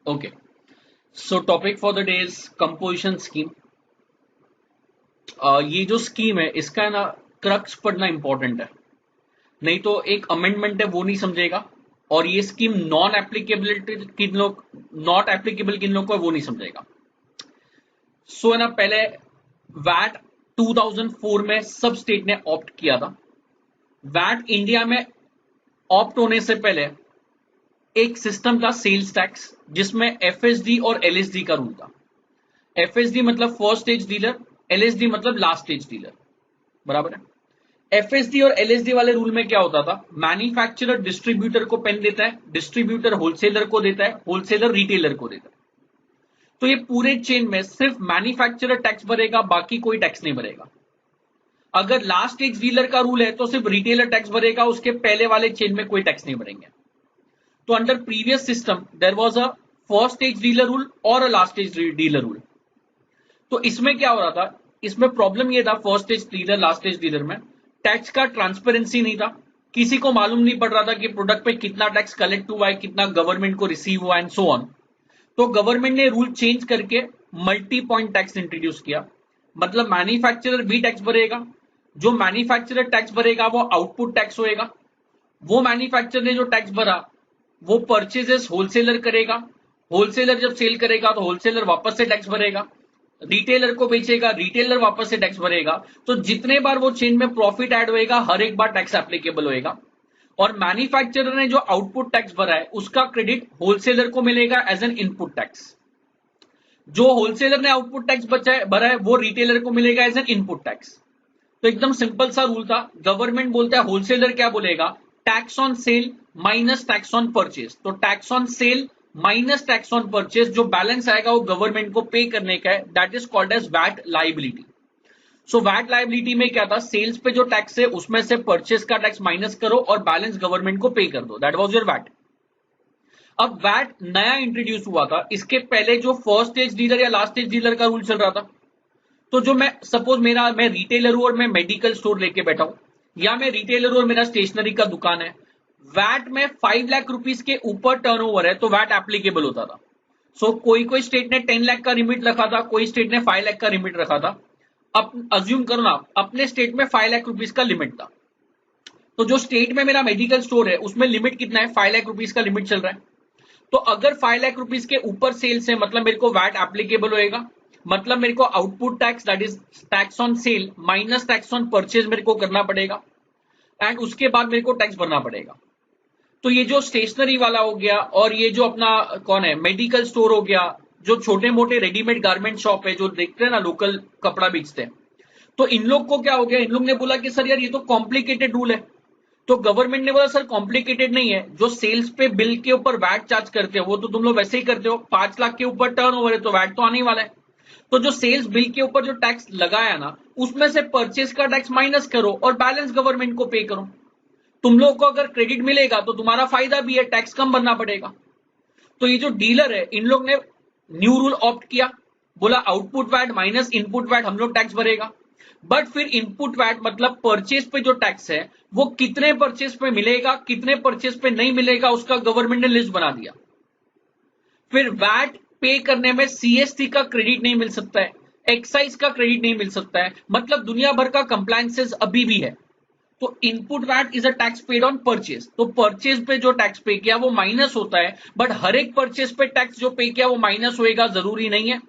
Okay, so topic for the day is composition scheme. ये जो scheme है इसका ना क्रक्स पढ़ना इंपॉर्टेंट है, नहीं तो एक अमेंडमेंट है वो नहीं समझेगा, और ये स्कीम नॉन एप्लीकेबिलिटी किन लोग, नॉट एप्लीकेबल किन लोग को है वो नहीं समझेगा। सो है ना, पहले वैट 2004 में सब स्टेट ने ऑप्ट किया था। वैट इंडिया में ऑप्ट होने से पहले एक सिस्टम था सेल्स टैक्स, जिसमें एफएसडी और एलएसडी का रूल था। एफएसडी मतलब फर्स्ट स्टेज डीलर, एलएसडी मतलब लास्ट स्टेज डीलर, बराबर है। एफएसडी और एलएसडी वाले रूल में क्या होता था, मैन्युफैक्चरर डिस्ट्रीब्यूटर को पेन देता है, डिस्ट्रीब्यूटर होलसेलर को देता है, होलसेलर रिटेलर को देता है। तो ये पूरे चेन में सिर्फ मैन्युफैक्चरर टैक्स भरेगा, बाकी कोई टैक्स नहीं भरेगा। अगर लास्ट स्टेज डीलर का रूल है तो सिर्फ रिटेलर टैक्स भरेगा, उसके पहले वाले चेन में कोई टैक्स नहीं भरेंगे। तो under previous system there was a first stage dealer rule और a last stage dealer rule. तो इसमें क्या हो रहा था, इसमें प्रॉब्लम ये था first stage dealer last stage dealer में, टैक्स का ट्रांसपेरेंसी नहीं था। किसी को मालूम नहीं पड़ रहा था कि प्रोडक्ट पे कितना टैक्स कलेक्ट हुआ है, कितना गवर्नमेंट को रिसीव हुआ एंड सो ऑन। तो गवर्नमेंट ने रूल चेंज करके मल्टी पॉइंट टैक्स इंट्रोड्यूस किया। मतलब मैन्युफैक्चरर भी टैक्स भरेगा, जो मैन्युफैक्चरर टैक्स भरेगा वो आउटपुट टैक्स होएगा। वो मैन्युफैक्चरर ने जो टैक्स भरा वो परचेजेस होलसेलर करेगा, होलसेलर जब सेल करेगा तो होलसेलर वापस से टैक्स भरेगा, रिटेलर को बेचेगा, रिटेलर वापस से टैक्स भरेगा। तो जितने बार वो चेन में प्रॉफिट ऐड होएगा हर एक बार टैक्स एप्लीकेबल होएगा। और मैन्युफैक्चरर ने जो आउटपुट टैक्स भरा है उसका क्रेडिट होलसेलर को मिलेगा एज एन इनपुट टैक्स। जो होलसेलर ने आउटपुट टैक्स भरा है वो रिटेलर को मिलेगा एज एन इनपुट टैक्स। तो एकदम सिंपल सा रूल था। गवर्नमेंट बोलता है, होलसेलर क्या बोलेगा, tax on sale minus tax on purchase. तो tax on sale minus tax on purchase, जो बैलेंस आएगा वो गवर्नमेंट को पे करने का है, that is called as VAT liability. So VAT liability में क्या था, सेल्स पे जो टैक्स है उसमें से परचेज का टैक्स माइनस करो और बैलेंस गवर्नमेंट को पे कर दो, दैट वाज योर वैट। अब वैट नया इंट्रोड्यूस हुआ था, इसके पहले जो फर्स्ट स्टेज डीलर या लास्ट स्टेज डीलर का रूल चल रहा था। तो जो सपोज मैं रिटेलर हूं और मैं मेडिकल स्टोर लेके बैठा हूं, या मैं रिटेलर हूं और मेरा स्टेशनरी का दुकान है, वैट में 5 लाख रुपीस के ऊपर टर्नओवर है तो वैट एप्लीकेबल होता था। सो कोई कोई स्टेट ने 10 लाख का लिमिट रखा था, कोई स्टेट ने 5 लाख का लिमिट रखा था। अब अज्यूम करो ना, अपने स्टेट में 5 लाख रुपीस का लिमिट था, तो जो स्टेट में मेरा मेडिकल स्टोर है उसमें लिमिट कितना है, 5 लाख रुपीस का लिमिट चल रहा है। तो अगर 5 लाख रुपीस के ऊपर सेल्स है मतलब मेरे को वैट एप्लीकेबल होएगा। मतलब मेरे को output tax that is tax on sale minus tax on purchase मेरे को करना पड़ेगा, एंड उसके बाद मेरे को टैक्स भरना पड़ेगा। तो ये जो स्टेशनरी वाला हो गया और ये जो अपना कौन है मेडिकल स्टोर हो गया, जो छोटे मोटे रेडीमेड गारमेंट शॉप है जो देखते हैं ना लोकल कपड़ा बेचते हैं, तो इन लोग को क्या हो गया, इन लोग ने बोला कि सर यार ये तो कॉम्प्लिकेटेड रूल है। तो गवर्नमेंट ने बोला सर कॉम्प्लिकेटेड नहीं है, जो सेल्स पे बिल के ऊपर वैट चार्ज करते हो वो तो तुम लोग वैसे ही करते हो, 5 लाख के ऊपर टर्नओवर है तो वैट तो आने ही वाला है। तो जो सेल्स बिल के ऊपर जो टैक्स लगाया ना उसमें से परचेज का टैक्स माइनस करो और बैलेंस गवर्नमेंट को पे करो। तुम लोग को अगर क्रेडिट मिलेगा तो तुम्हारा फायदा भी है, टैक्स कम भरना पड़ेगा। तो ये जो डीलर है इन लोग ने न्यू रूल ऑप्ट किया, बोला output VAT minus input VAT हम लोग टैक्स भरेगा। बट फिर इनपुट वैट मतलब परचेज पे जो टैक्स है वो कितने परचेज पे मिलेगा कितने परचेज पे नहीं मिलेगा उसका गवर्नमेंट ने लिस्ट बना दिया। फिर वैट पे करने में सीएसटी का क्रेडिट नहीं मिल सकता है, एक्साइज का क्रेडिट नहीं मिल सकता है, मतलब दुनिया भर का कंप्लायंसेस अभी भी है। तो input VAT is a tax paid on purchase, तो परचेज पे जो टैक्स पे किया वो माइनस होता है, बट हर एक परचेज पे टैक्स जो पे किया वो माइनस होएगा जरूरी नहीं है।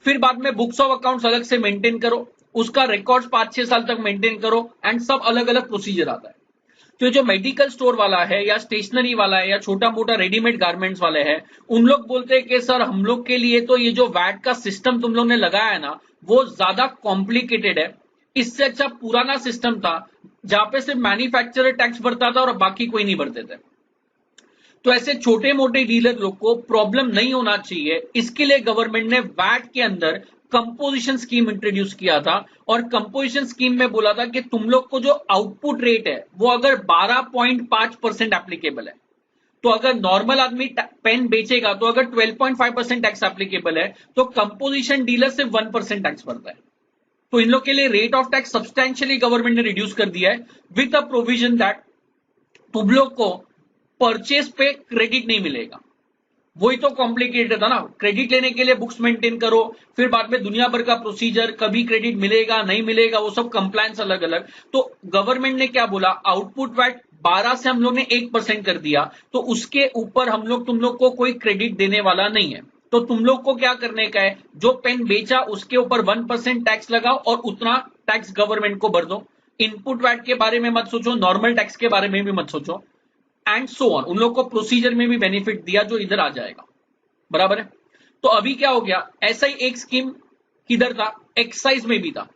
फिर बाद में बुक्स ऑफ अकाउंट्स अलग से मेंटेन करो, उसका रिकॉर्ड्स 5-6 साल तक मेंटेन करो, एंड सब अलग अलग प्रोसीजर आता है। तो जो मेडिकल स्टोर वाला है या स्टेशनरी वाला है या छोटा मोटा रेडीमेड गारमेंट्स वाले हैं, उन लोग बोलते हैं कि सर हम लोग के लिए तो ये जो वैट का सिस्टम तुम लोग ने लगाया है ना वो ज्यादा कॉम्प्लिकेटेड है, इससे अच्छा पुराना सिस्टम था जहां पे सिर्फ मैन्युफैक्चरर टैक्स भरता था और बाकी कोई नहीं भरते थे। तो ऐसे छोटे मोटे डीलर लोग को प्रॉब्लम नहीं होना चाहिए, इसके लिए गवर्नमेंट ने वैट के अंदर कंपोजिशन स्कीम इंट्रोड्यूस किया था। और कंपोजिशन स्कीम में बोला था कि तुम लोग को जो आउटपुट रेट है वो अगर 12.5% एप्लीकेबल है, तो अगर नॉर्मल आदमी पेन बेचेगा तो अगर 12.5% टैक्स एप्लीकेबल है तो कंपोजिशन डीलर सिर्फ 1% टैक्स भरता है। तो इन लोग के लिए rate of tax substantially government ने रिड्यूस कर दिया है, विद अ प्रोविजन दैट तुम लोग को परचेज पे क्रेडिट नहीं मिलेगा। वही तो कॉम्प्लिकेटेड था ना, क्रेडिट लेने के लिए बुक्स मेंटेन करो, फिर बाद में दुनिया भर का प्रोसीजर, कभी क्रेडिट मिलेगा नहीं मिलेगा, वो सब कंप्लायंस अलग अलग। तो गवर्नमेंट ने क्या बोला, आउटपुट वैट 12 से हम लोग ने 1% कर दिया, तो उसके ऊपर हम लोग तुम लोग को कोई क्रेडिट देने वाला नहीं है। तो तुम लोग को क्या करने का है, जो पेन बेचा उसके ऊपर 1% टैक्स लगाओ और उतना टैक्स गवर्नमेंट को भर दो। इनपुट वैट के बारे में मत सोचो, नॉर्मल टैक्स के बारे में भी मत सोचो, एंड सो ऑन। उन लोग को प्रोसीजर में भी बेनिफिट दिया जो इधर आ जाएगा, बराबर है। तो अभी क्या हो गया, ऐसा ही एक स्कीम किधर था, एक्साइज में भी था।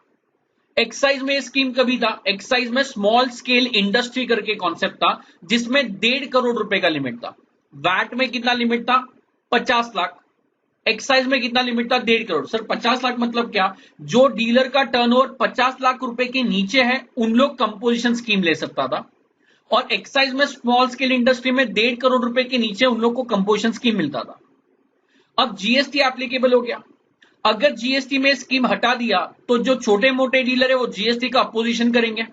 एक्साइज में स्कीम कभी था, एक्साइज में स्मॉल स्केल इंडस्ट्री करके कॉन्सेप्ट था, जिसमें 1.5 करोड़ रुपए का लिमिट था। वैट में कितना लिमिट था, 50 लाख। एक्साइज में कितना लिमिट था, 1.5 करोड़। सर 50 लाख मतलब क्या, जो डीलर का टर्नओवर 50 लाख रुपए के नीचे है उन लोग कंपोजिशन स्कीम ले सकता था, और एक्साइज में स्मॉल स्केल इंडस्ट्री में 1.5 करोड़ रुपए के नीचे उन लोग को कंपोजिशन स्कीम मिलता था। अब जीएसटी एप्लीकेबल हो गया। अगर जीएसटी में स्कीम हटा दिया तो जो छोटे मोटे डीलर है वो जीएसटी का अपोजिशन करेंगे।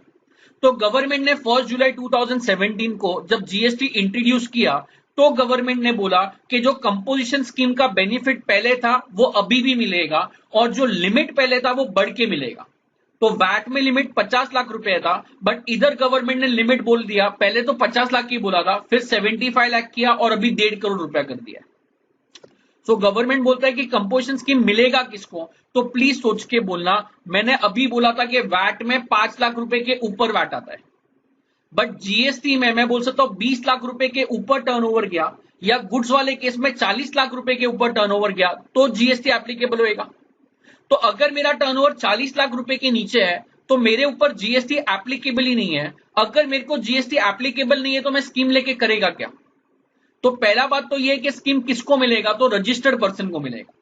तो गवर्नमेंट ने 1 जुलाई 2017 को जब जीएसटी इंट्रोड्यूस किया, तो गवर्नमेंट ने बोला कि जो कंपोजिशन स्कीम का बेनिफिट पहले था वो अभी भी मिलेगा, और जो लिमिट पहले था वो बढ़ के मिलेगा। तो वैट में लिमिट 50 लाख रुपए था, बट इधर गवर्नमेंट ने लिमिट बोल दिया, पहले तो 50 लाख की बोला था, फिर 75 लाख किया और अभी 1.5 करोड़ रुपया कर दिया। सो गवर्नमेंट बोलता है कि कंपोजिशन स्कीम मिलेगा किसको, तो प्लीज सोच के बोलना। मैंने अभी बोला था कि वैट में 5 लाख रुपए के ऊपर वैट आता है, बट जीएसटी में मैं बोल सकता हूं 20 लाख रुपए के ऊपर टर्नओवर गया, या गुड्स वाले केस में 40 लाख रुपए के ऊपर टर्नओवर गया तो जीएसटी एप्लीकेबल होएगा। तो अगर मेरा टर्नओवर 40 लाख रुपए के नीचे है तो मेरे ऊपर जीएसटी एप्लीकेबल ही नहीं है। अगर मेरे को जीएसटी एप्लीकेबल नहीं है तो मैं स्कीम लेके करेगा क्या। तो पहला बात तो यह है कि स्कीम किसको मिलेगा, तो रजिस्टर्ड पर्सन को मिलेगा।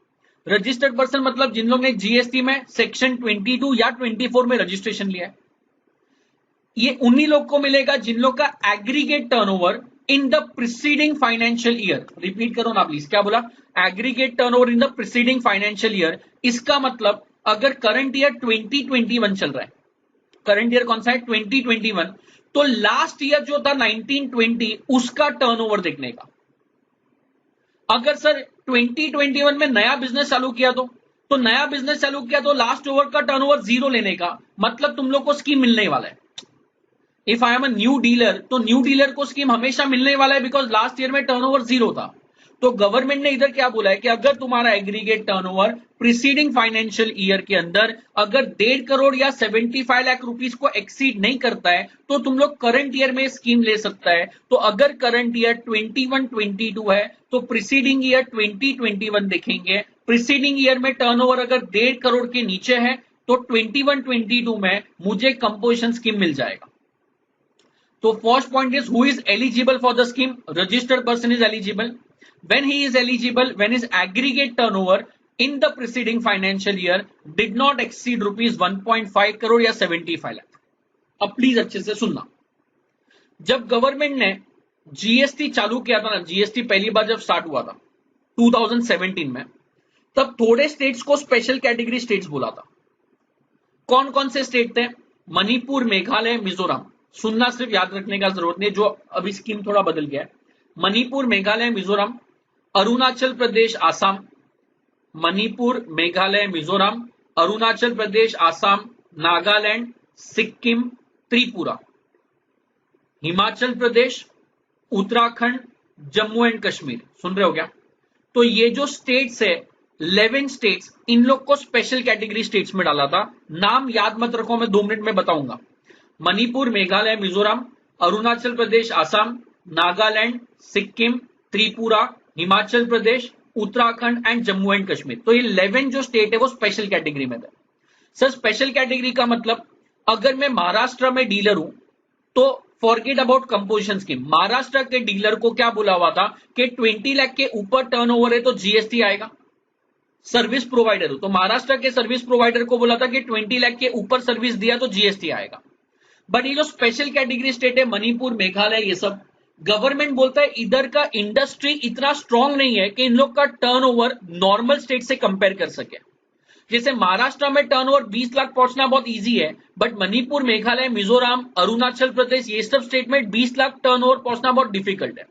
रजिस्टर्ड पर्सन मतलब जिन लोगों ने जीएसटी में सेक्शन 22 या 24 में रजिस्ट्रेशन लिया है, ये उन्हीं लोग को मिलेगा जिन लोग का aggregate turnover in the preceding financial year. Repeat करो ना प्लीज, क्या बोला, aggregate turnover in the preceding financial year. इसका मतलब अगर करंट ईयर 2021 चल रहा है, करंट ईयर कौन सा है 2021, तो लास्ट ईयर जो था 1920 उसका टर्नओवर देखने का। अगर सर 2021 में नया बिजनेस चालू किया तो नया बिजनेस चालू किया तो लास्ट ओवर का टर्नओवर 0 लेने का, मतलब तुम लोग को स्कीम मिलने वाला है। If I am a new dealer तो न्यू डीलर को स्कीम हमेशा मिलने वाला है, बिकॉज लास्ट ईयर में टर्नओवर 0 था। तो गवर्नमेंट ने इधर क्या बोला है कि अगर तुम्हारा aggregate turnover preceding financial year के अंदर अगर 1.5 करोड़ या 75 लाख रुपीस को एक्सीड नहीं करता है तो तुम लोग करंट ईयर में स्कीम ले सकता है। तो अगर करंट ईयर 21-22 है तो प्रीसीडिंग ईयर 2021 देखेंगे। प्रीसीडिंग ईयर में टर्नओवर अगर 1.5 करोड़ के नीचे है तो 21-22 में मुझे कंपोजिशन स्कीम मिल जाएगा। तो first point is who is eligible for the scheme, registered person is eligible. When he is eligible, when his aggregate turnover in the preceding financial year did not exceed rupees 1.5 crore या 75 लाख। अब please अच्छे से सुनना, जब government ने GST चालू किया था ना, जीएसटी पहली बार जब स्टार्ट हुआ था 2017 में, तब थोड़े स्टेट्स को स्पेशल कैटेगरी स्टेट्स बोला था। कौन कौन से स्टेट थे, मणिपुर, मेघालय, मिजोरम। सुनना, सिर्फ याद रखने का जरूरत नहीं, जो अभी स्कीम थोड़ा बदल गया है। मणिपुर, मेघालय, मिजोरम, अरुणाचल प्रदेश, आसाम। मणिपुर, मेघालय, मिजोरम, अरुणाचल प्रदेश, आसाम, नागालैंड, सिक्किम, त्रिपुरा, हिमाचल प्रदेश, उत्तराखंड, जम्मू एंड कश्मीर। सुन रहे हो क्या। तो ये जो स्टेट्स है 11 स्टेट्स, इन लोग को स्पेशल कैटेगरी स्टेट्स में डाला था। नाम याद मत रखो, मैं 2 मिनट में बताऊंगा। Manipur, Meghalaya, Mizoram, Arunachal Pradesh, Assam, Nagaland, Sikkim, Tripura, Himachal Pradesh, Uttarakhand and Jammu and Kashmir. तो ये 11 जो स्टेट है वो स्पेशल कैटेगरी में थे। सर स्पेशल कैटेगरी का मतलब, अगर मैं महाराष्ट्र में डीलर हूं तो forget about composition scheme. Maharashtra के डीलर को क्या बोला हुआ था कि 20 लाख के ऊपर टर्नओवर है तो जीएसटी आएगा। सर्विस प्रोवाइडर हो तो महाराष्ट्र के सर्विस प्रोवाइडर को बोला था कि 20 लाख के ऊपर सर्विस दिया तो जीएसटी आएगा। बट ये जो स्पेशल कैटेगरी स्टेट है मणिपुर, मेघालय, ये सब गवर्नमेंट बोलता है इधर का इंडस्ट्री इतना स्ट्रांग नहीं है कि इन लोग का टर्नओवर नॉर्मल स्टेट से कंपेयर कर सके। जैसे महाराष्ट्र में टर्नओवर 20 लाख पहुंचना बहुत इजी है, बट मणिपुर, मेघालय, मिजोरम, अरुणाचल प्रदेश, ये सब स्टेट में 20 लाख टर्नओवर पहुंचना बहुत डिफिकल्ट है।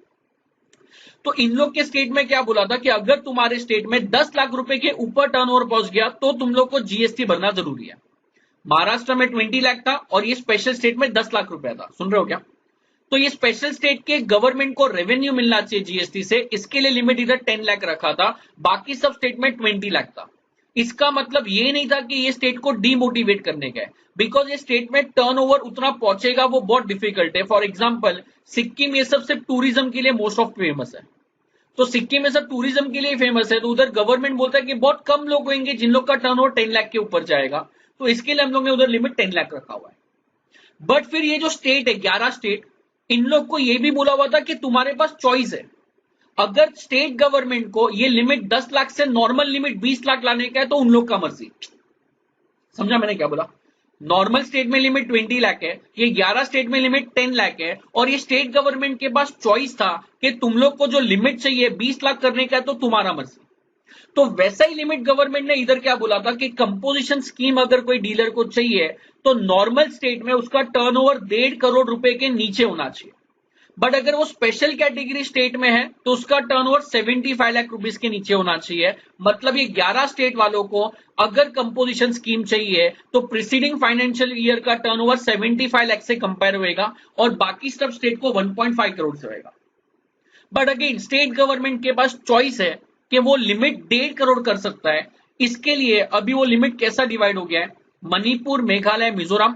तो इन लोग के स्टेट में क्या बोला था कि अगर तुम्हारे स्टेट में 10 लाख रुपए के ऊपर टर्नओवर पहुंच गया तो तुम लोग को जीएसटी भरना जरूरी है। महाराष्ट्र में 20 लाख था और ये स्पेशल स्टेट में 10 लाख रुपया था। सुन रहे हो क्या? तो ये स्पेशल स्टेट के गवर्नमेंट को रेवेन्यू मिलना चाहिए जीएसटी से, इसके लिए लिमिट इधर 10 लाख रखा था, बाकी सब स्टेट में 20 लाख था। इसका मतलब ये नहीं था कि ये स्टेट को डीमोटिवेट करने का है, बिकॉज ये स्टेट में टर्नओवर उतना पहुंचेगा वो बहुत डिफिकल्ट है। फॉर एग्जांपल सिक्किम ये सब सिर्फ टूरिज्म के लिए मोस्ट ऑफ फेमस है, तो सिक्किम में सब टूरिज्म के लिए फेमस है, तो उधर गवर्नमेंट बोलता है कि बहुत कम लोग होंगे जिन लोग का टर्नओवर 10 लाख के ऊपर जाएगा, तो इसके लिए हम लोग ने उधर लिमिट 10 लाख रखा हुआ है। बट फिर ये जो स्टेट है 11 स्टेट, इन लोग को ये भी बोला हुआ था कि तुम्हारे पास चॉइस है, अगर स्टेट गवर्नमेंट को ये लिमिट 10 लाख से नॉर्मल लिमिट 20 लाख लाने का है तो उन लोग का मर्जी। समझा मैंने क्या बोला? नॉर्मल स्टेट में लिमिट 20 लाख है, ये 11 स्टेट में लिमिट 10 लाख है, और ये स्टेट गवर्नमेंट के पास चॉइस था कि तुम लोग को जो लिमिट चाहिए 20 लाख करने का है तो तुम्हारा मर्जी। तो वैसा ही लिमिट गवर्नमेंट ने इधर क्या बोला था कि कंपोजिशन स्कीम अगर कोई डीलर को चाहिए तो नॉर्मल स्टेट में उसका टर्नओवर 1.5 करोड़ रुपए के नीचे होना चाहिए, बट अगर वो स्पेशल कैटेगरी स्टेट में है तो उसका टर्नओवर 75 लाख रुपीस के नीचे होना चाहिए। मतलब ये 11 स्टेट वालों को अगर कंपोजिशन स्कीम चाहिए तो प्रीसीडिंग फाइनेंशियल ईयर का टर्नओवर 75 लाख से कंपेयर होगा और बाकी सब स्टेट को 1.5 करोड़ से होगा। बट अगेन स्टेट गवर्नमेंट के पास चॉइस है कि वो लिमिट 1.5 करोड़ कर सकता है। इसके लिए अभी वो लिमिट कैसा डिवाइड हो गया है? मणिपुर, मेघालय, मिजोरम,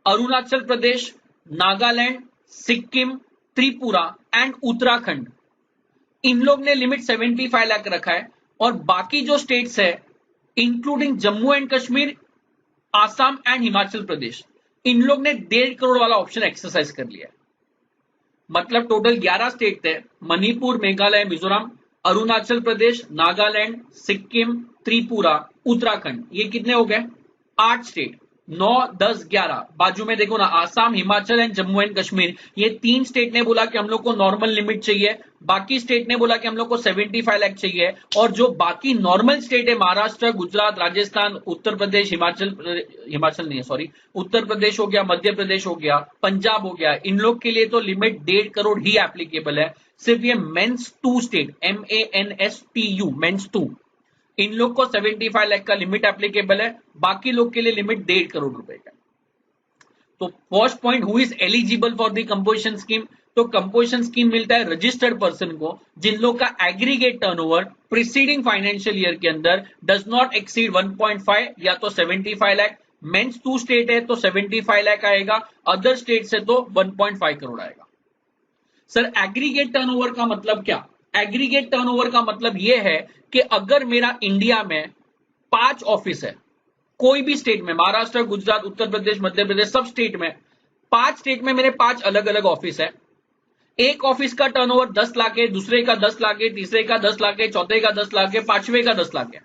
अरुणाचल प्रदेश, नागालैंड, सिक्किम, त्रिपुरा एंड उत्तराखंड, इन लोग ने लिमिट 75 लाख रखा है, और बाकी जो स्टेट्स है including Jammu and Kashmir, Assam and Himachal Pradesh, इन लोग ने 1.5 करोड़ वाला ऑप्शन एक्सरसाइज कर लिया है। मतलब टोटल 11 स्टेट थे, मणिपुर, मेघालय, मिजोरम, अरुणाचल प्रदेश, नागालैंड, सिक्किम, त्रिपुरा, उत्तराखंड, ये कितने हो गए? 8 स्टेट। 9, 10, 11 बाजू में देखो ना, आसाम, हिमाचल एंड जम्मू एंड कश्मीर, ये 3 स्टेट ने बोला कि हम लोग को नॉर्मल लिमिट चाहिए, बाकी स्टेट ने बोला कि हम लोग को 75 लाख चाहिए, और जो बाकी नॉर्मल स्टेट है महाराष्ट्र, गुजरात, राजस्थान, उत्तर प्रदेश, हिमाचल नहीं है सॉरी, उत्तर प्रदेश हो गया, मध्य प्रदेश हो गया, पंजाब हो गया, इन लोग के लिए तो लिमिट 1.5 करोड़ ही एप्लीकेबल है। सिर्फ ये मेंस 2 स्टेट, MANSTU, मेंस 2, इन लोग को 75 लाख का लिमिट एप्लीकेबल है, बाकी लोग के लिए लिमिट 1.5 करोड़ रुपए का। तो first point, who is eligible for the composition scheme? तो कंपोजिशन स्कीम मिलता है रजिस्टर्ड पर्सन को जिन लोग का aggregate turnover preceding financial year के अंदर डज नॉट एक्सीड 1.5 या तो 75 लाख। मेंस 2 स्टेट है तो 75 लाख आएगा, अदर स्टेट से तो 1.5 करोड़ आएगा। सर एग्रीगेट टर्नओवर का मतलब क्या? एग्रीगेट टर्नओवर का मतलब यह है कि अगर मेरा इंडिया में 5 ऑफिस है, कोई भी स्टेट में, महाराष्ट्र, गुजरात, उत्तर प्रदेश, मध्य प्रदेश, सब स्टेट में, 5 स्टेट में मेरे 5 अलग अलग ऑफिस है, एक ऑफिस का टर्नओवर 10 लाख है, दूसरे का 10 लाख है, तीसरे का 10 लाख है, चौथे का 10 लाख है, पांचवे का 10 लाख है।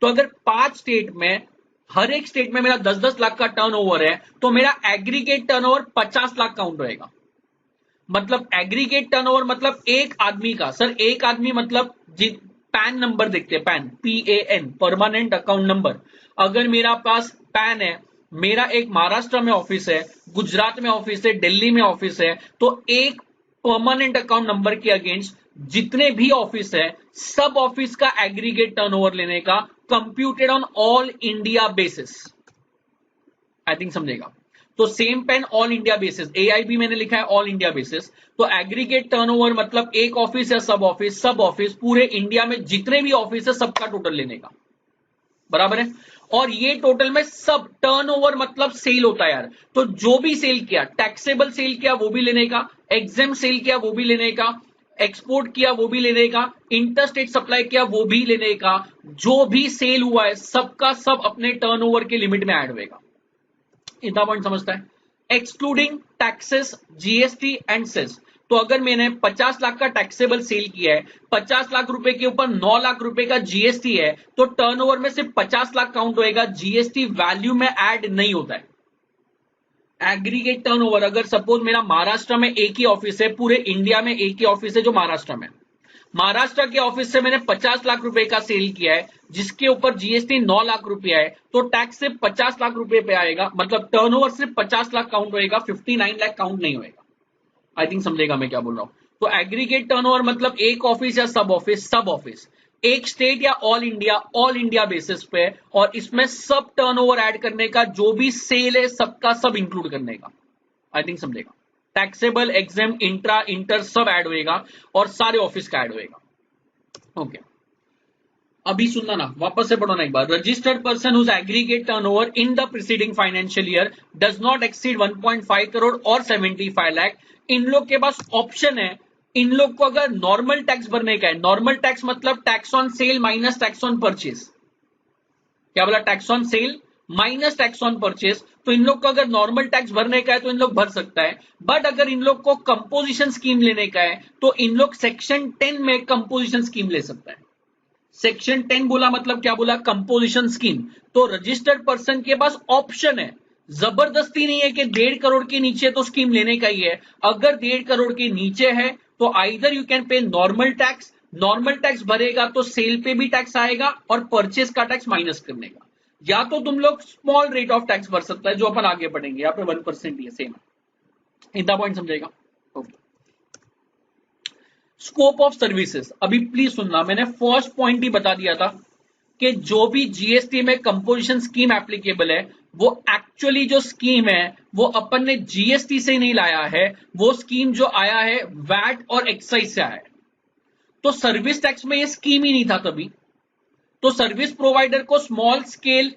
तो अगर 5 स्टेट में हर एक स्टेट में मेरा 10-10 लाख का टर्नओवर है तो मेरा एग्रीगेट टर्नओवर 50 लाख काउंट होएगा। मतलब एग्रीगेट टर्नओवर मतलब एक आदमी का, सर एक आदमी मतलब पैन नंबर देखते हैं, pan, PAN, permanent account number. अगर मेरा पास पैन है, मेरा एक महाराष्ट्र में ऑफिस है, गुजरात में ऑफिस है, दिल्ली में ऑफिस है, तो एक परमानेंट अकाउंट नंबर के अगेंस्ट जितने भी ऑफिस है सब ऑफिस का एग्रीगेट टर्नओवर लेने का, computed on all India basis. I think समझेगा? तो same pain all India basis, AIB मैंने लिखा है ऑल इंडिया बेसिस। तो एग्रीगेट टर्नओवर मतलब एक ऑफिस या सब ऑफिस पूरे इंडिया में जितने भी ऑफिस है सबका टोटल लेने का, बराबर है। और ये टोटल में सब टर्नओवर मतलब सेल होता है यार, तो जो भी सेल किया, टैक्सेबल सेल किया वो भी लेने का, एग्जेम सेल किया वो भी लेने का, एक्सपोर्ट किया वो भी लेने का, इंटरस्टेट सप्लाई किया वो भी लेने का, जो भी सेल हुआ है सबका सब अपने टर्नओवर के लिमिट में ऐड होगा। इतना पॉइंट समझता है? Excluding taxes, GST and cess. तो अगर मैंने 50 लाख का टैक्सेबल सेल किया है, 50 लाख रुपए के ऊपर 9 लाख रुपए का GST है, तो टर्नओवर में सिर्फ 50 लाख काउंट होएगा, GST वैल्यू में ऐड नहीं होता है। एग्रीगेट टर्नओवर, अगर सपोज मेरा महाराष्ट्र में एक ही ऑफिस है, पूरे इंडिया में एक ही ऑफिस है जो महाराष्ट्र में, महाराष्ट्र के ऑफिस से मैंने 50 लाख रुपए का सेल किया है जिसके ऊपर GST 9 लाख रुपया है, तो टैक्स सिर्फ 50 लाख रुपए पे आएगा, मतलब टर्नओवर सिर्फ 50 लाख काउंट होएगा, 59 लाख काउंट नहीं होएगा। आई थिंक समझेगा मैं क्या बोल रहा हूं? तो एग्रीगेट टर्नओवर मतलब एक ऑफिस या सब ऑफिस, एक स्टेट या ऑल इंडिया बेसिस पे, और इसमें सब टर्नओवर ऐड करने का, जो भी सेल है सबका सब इंक्लूड करने का। आई थिंक समझेगा। टैक्सेबल, एग्जाम, इंट्रा, इंटर सब ऐड होएगा और सारे ऑफिस का ऐड होएगा। ओके, अभी सुनना ना, वापस से पढ़ो ना एक बार। Registered person whose aggregate turnover in the preceding financial year does not exceed 1.5 crore और 75 लाख। इन लोग के पास ऑप्शन है, इन लोग को अगर नॉर्मल टैक्स भरने का है, नॉर्मल टैक्स मतलब tax on sale minus tax on purchase, क्या बोला, tax on sale minus tax on purchase, तो इन लोग को अगर नॉर्मल टैक्स भरने का है तो इन लोग भर सकता है। बट अगर इन लोग को कंपोजिशन स्कीम लेने का है तो इन लोग सेक्शन 10 में कंपोजिशन स्कीम ले सकता है। सेक्शन 10 बोला मतलब क्या बोला, कंपोजिशन स्कीम। तो रजिस्टर्ड पर्सन के पास ऑप्शन है, जबरदस्ती नहीं है कि 1.5 करोड़ के नीचे तो स्कीम लेने का ही है। अगर 1.5 करोड़ के नीचे है तो either you can pay normal tax, normal tax भरेगा तो सेल पे भी टैक्स आएगा और परचेज का टैक्स माइनस करने का, या तो तुम लोग स्मॉल रेट ऑफ टैक्स भर सकता है जो अपन आगे पढ़ेंगे, यहाँ पे 1% ही है, सेम। इतना पॉइंट समझेगा। ओके, स्कोप ऑफ सर्विसेज, अभी प्लीज सुनना, मैंने फर्स्ट पॉइंट ही बता दिया था कि जो भी जीएसटी में कंपोजिशन स्कीम एप्लीकेबल है, वो एक्चुअली जो स्कीम है वो अपन ने जीएसटी से नहीं लाया है, वो स्कीम जो आया है वैट और एक्साइज से आया है। तो सर्विस टैक्स में ये स्कीम ही नहीं था तभी, तो सर्विस प्रोवाइडर को स्मॉल स्केल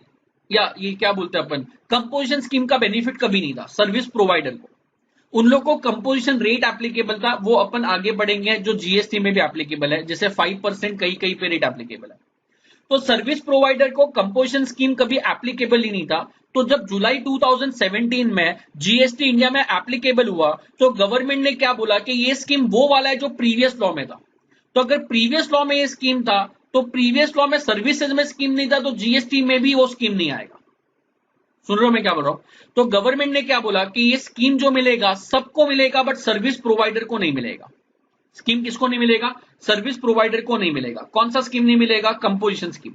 या ये क्या बोलते हैं अपन, कंपोजिशन स्कीम का बेनिफिट कभी नहीं था सर्विस प्रोवाइडर को। उन लोगों को कंपोजिशन रेट एप्लीकेबल था, वो अपन आगे बढ़ेंगे, जो जीएसटी में भी एप्लीकेबल है, जैसे 5% कई कई पे रेट एप्लीकेबल है। तो सर्विस प्रोवाइडर को कंपोजिशन स्कीम कभी एप्लीकेबल ही नहीं था। तो जब जुलाई 2017 में जीएसटी इंडिया में एप्लीकेबल हुआ तो गवर्नमेंट ने क्या बोला कि ये स्कीम वो वाला है जो प्रीवियस लॉ में था। तो अगर प्रीवियस लॉ में ये स्कीम था तो प्रीवियस लॉ में सर्विसेज में स्कीम नहीं था, तो जीएसटी में भी वो स्कीम नहीं आएगा। सुन रहे हो मैं क्या बोल रहा हूं? तो गवर्नमेंट ने क्या बोला कि ये स्कीम जो मिलेगा सबको मिलेगा, बट सर्विस प्रोवाइडर को नहीं मिलेगा। स्कीम किसको नहीं मिलेगा? सर्विस प्रोवाइडर को नहीं मिलेगा। कौन सा स्कीम नहीं मिलेगा? Composition scheme.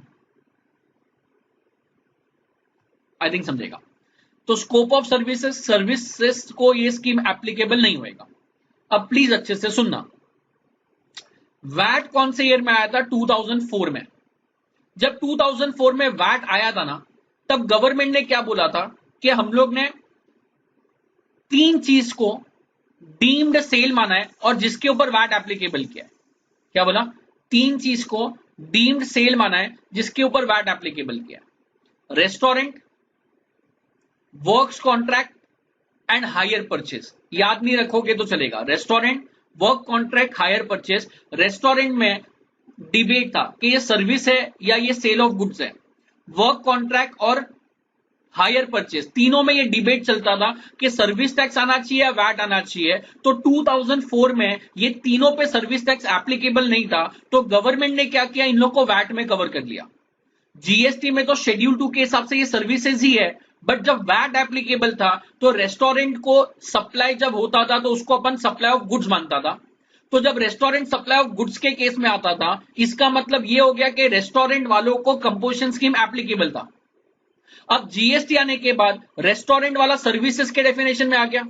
आई थिंक समझेगा। तो स्कोप ऑफ सर्विसेज, सर्विसेज को ये स्कीम एप्लीकेबल नहीं होएगा। अब प्लीज अच्छे से सुनना, वैट कौन से ईयर में आया था? 2004 में। जब 2004 में वैट आया था ना, तब गवर्नमेंट ने क्या बोला था कि हम लोग ने तीन चीज को डीम्ड सेल माना है और जिसके ऊपर वैट एप्लीकेबल किया है। क्या बोला? तीन चीज को डीम्ड सेल माना है जिसके ऊपर वैट एप्लीकेबल किया है। Restaurant, works contract and hire purchase. याद नहीं रखोगे तो चलेगा। Restaurant, work contract, hire purchase. Restaurant में डिबेट था कि ये सर्विस है या ये सेल ऑफ गुड्स है। वर्क कॉन्ट्रैक्ट और हायर परचेज, तीनों में ये डिबेट चलता था कि सर्विस टैक्स आना चाहिए या वैट आना चाहिए। तो 2004 में ये तीनों पे सर्विस टैक्स एप्लीकेबल नहीं था, तो गवर्नमेंट ने क्या किया, इन लोग को वैट में कवर कर लिया। जीएसटी में तो शेड्यूल 2 के हिसाब से ये सर्विसेज ही है, बट जब वैट एप्लीकेबल था तो रेस्टोरेंट को सप्लाई जब होता था तो उसको अपन सप्लाई ऑफ गुड्स मानता था। तो जब रेस्टोरेंट सप्लाई ऑफ गुड्स के केस में आता था, इसका मतलब ये हो गया कि रेस्टोरेंट वालों को कंपोजिशन स्कीम एप्लीकेबल था। अब जीएसटी आने के बाद रेस्टोरेंट वाला सर्विसेज के डेफिनेशन में आ गया।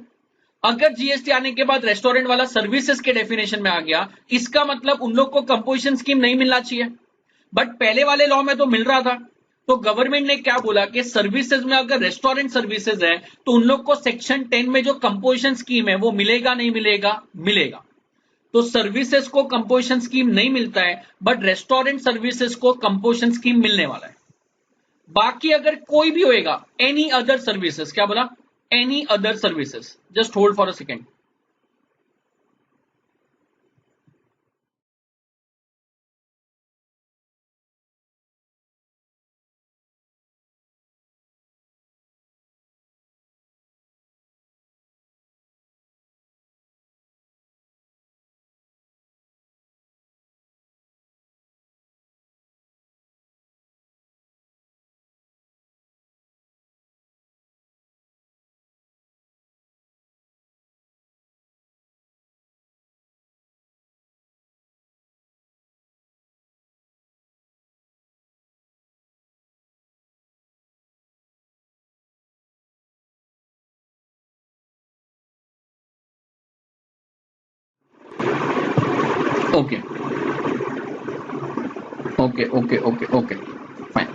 अगर जीएसटी आने के बाद रेस्टोरेंट वाला सर्विसेज के डेफिनेशन में आ गया, इसका मतलब उन लोग को कंपोजिशन स्कीम नहीं मिलना चाहिए, बट पहले वाले लॉ में तो मिल रहा था। तो गवर्नमेंट ने क्या बोला कि सर्विसेज में अगर रेस्टोरेंट सर्विसेज है तो उन लोग को सेक्शन 10 में जो कंपोजिशन स्कीम है वो मिलेगा, नहीं मिलेगा? मिलेगा। तो सर्विसेज को कंपोजिशन स्कीम नहीं मिलता है, बट रेस्टोरेंट सर्विसेज को कंपोजिशन स्कीम मिलने वाला है। बाकी अगर कोई भी होएगा, एनी अदर सर्विसेज, क्या बोला? Any other services. Just hold for a second. Okay okay okay okay okay fine.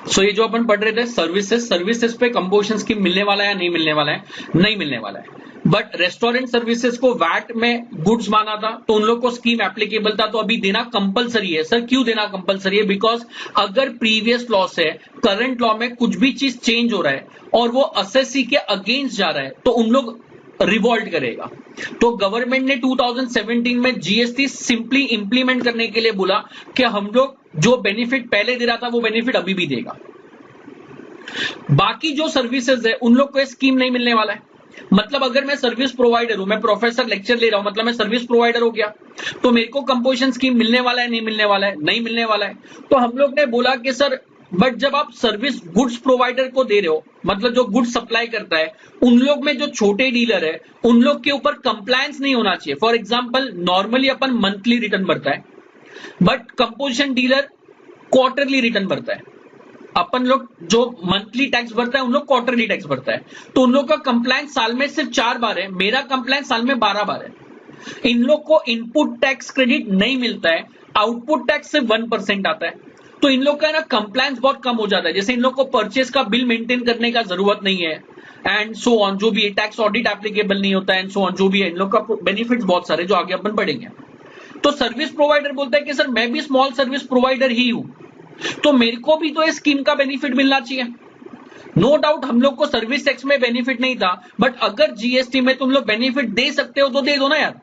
So ये जो अपन पढ़ रहे थे सर्विसेज पे कंपोजिशन स्कीम मिलने वाला है या नहीं मिलने वाला है? नहीं मिलने वाला है। बट रेस्टोरेंट सर्विसेज को वैट में गुड्स माना था तो उन लोग को स्कीम एप्लीकेबल था, तो अभी देना कंपलसरी है। सर क्यों देना कंपलसरी है? बिकॉज अगर प्रीवियस लॉ से करंट लॉ में कुछ भी चीज चेंज हो रहा है और वो एसएससी के अगेंस्ट जा रहा है तो उन लोग रिवॉल्ट करेगा। तो गवर्नमेंट ने 2017 में जीएसटी सिंपली इंप्लीमेंट करने के लिए बोला कि हम लोग जो बेनिफिट पहले दे रहा था वो बेनिफिट अभी भी देगा। बाकी जो सर्विसेज है उन लोग को स्कीम नहीं मिलने वाला है। मतलब अगर मैं सर्विस प्रोवाइडर हूं, मैं प्रोफेसर लेक्चर ले रहा हूं, मतलब मैं सर्विस प्रोवाइडर हो गया, तो मेरे को कंपोजिशन स्कीम मिलने वाला है नहीं मिलने वाला है? नहीं मिलने वाला है। तो हम लोग ने बोला कि सर बट जब आप सर्विस गुड्स प्रोवाइडर को दे रहे हो, मतलब जो गुड्स सप्लाई करता है, उन लोग में जो छोटे डीलर है उन लोग के ऊपर कंप्लायंस नहीं होना चाहिए। For example normally upon monthly return भरता है, but composition dealer quarterly return भरता है। अपन लोग जो मंथली टैक्स भरता है उन लोग क्वार्टरली टैक्स भरता है। तो उन लोग का कंप्लायंस साल में सिर्फ 4 बार है, मेरा कंप्लायंस साल में 12 बार है। इन लोग को इनपुट टैक्स क्रेडिट नहीं मिलता है, आउटपुट टैक्स से 1% आता है। तो इन लोग का ना कंप्लायंस बहुत कम हो जाता है। जैसे इन लोग को परचेज का बिल मेंटेन करने का जरूरत नहीं है एंड सो ऑन, जो भी टैक्स ऑडिट एप्लीकेबल नहीं होता है एंड सो ऑन, जो भी है इन लोग का बेनिफिट्स बहुत सारे जो आगे अपन पढ़ेंगे। तो सर्विस प्रोवाइडर बोलता है कि सर मैं भी स्मॉल सर्विस प्रोवाइडर ही हूं, तो मेरे को भी तो इस स्कीम का बेनिफिट मिलना चाहिए। नो डाउट हम लोग को सर्विस टैक्स में बेनिफिट नहीं था, बट अगर जीएसटी में तुम लोग बेनिफिट दे सकते हो तो दे दो ना यार।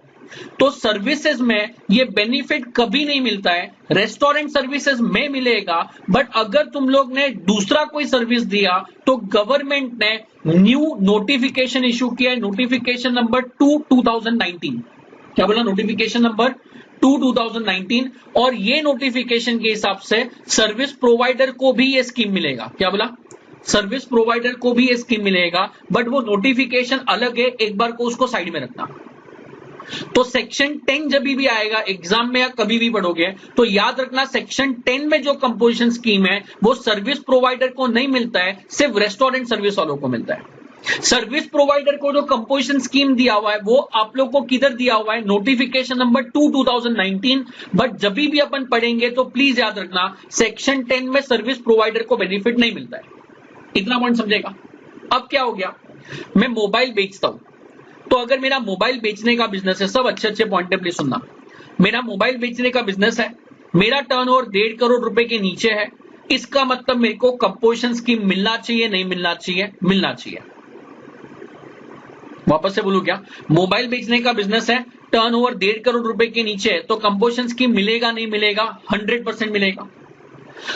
तो सर्विसेज में ये बेनिफिट कभी नहीं मिलता है, रेस्टोरेंट सर्विसेज में मिलेगा। बट अगर तुम लोग ने दूसरा कोई सर्विस दिया तो गवर्नमेंट ने न्यू नोटिफिकेशन इशू किया है, नोटिफिकेशन नंबर 2 2019। क्या बोला? Notification number 2 2019। और ये नोटिफिकेशन के हिसाब से सर्विस प्रोवाइडर को भी ये स्कीम मिलेगा। क्या बोला? सर्विस प्रोवाइडर को भी ये स्कीम मिलेगा, बट वो नोटिफिकेशन अलग है, एक बार को उसको साइड में रखना। तो सेक्शन 10 जब भी आएगा एग्जाम में या कभी भी पढ़ोगे तो याद रखना, सेक्शन 10 में जो कंपोजिशन स्कीम है वो सर्विस प्रोवाइडर को नहीं मिलता है, सिर्फ रेस्टोरेंट सर्विस वालों को मिलता है। सर्विस प्रोवाइडर को जो कंपोजिशन स्कीम दिया हुआ है वो आप लोग को किधर दिया हुआ है? Notification number 2 2019। बट जब भी अपन पढ़ेंगे तो प्लीज याद रखना, सेक्शन 10 में सर्विस प्रोवाइडर को बेनिफिट नहीं मिलता है। इतना पॉइंट समझेगा। अब क्या हो गया, मैं मोबाइल बेचता हूं, तो अगर मेरा मोबाइल बेचने का बिजनेस है, सब अच्छे अच्छे पॉइंट प्लीज सुनना, मेरा मोबाइल बेचने का बिजनेस है, मेरा टर्नओवर 1.5 करोड़ रुपए के नीचे है, इसका मतलब मेरे को कंपोजिशन स्कीम मिलना चाहिए नहीं मिलना चाहिए? मिलना चाहिए। वापस से बोलूं क्या? मोबाइल बेचने का बिजनेस है, टर्नओवर 1.5 करोड़ रुपए के नीचे है, तो कंपोजिशन स्कीम मिलेगा नहीं मिलेगा? 100% मिलेगा।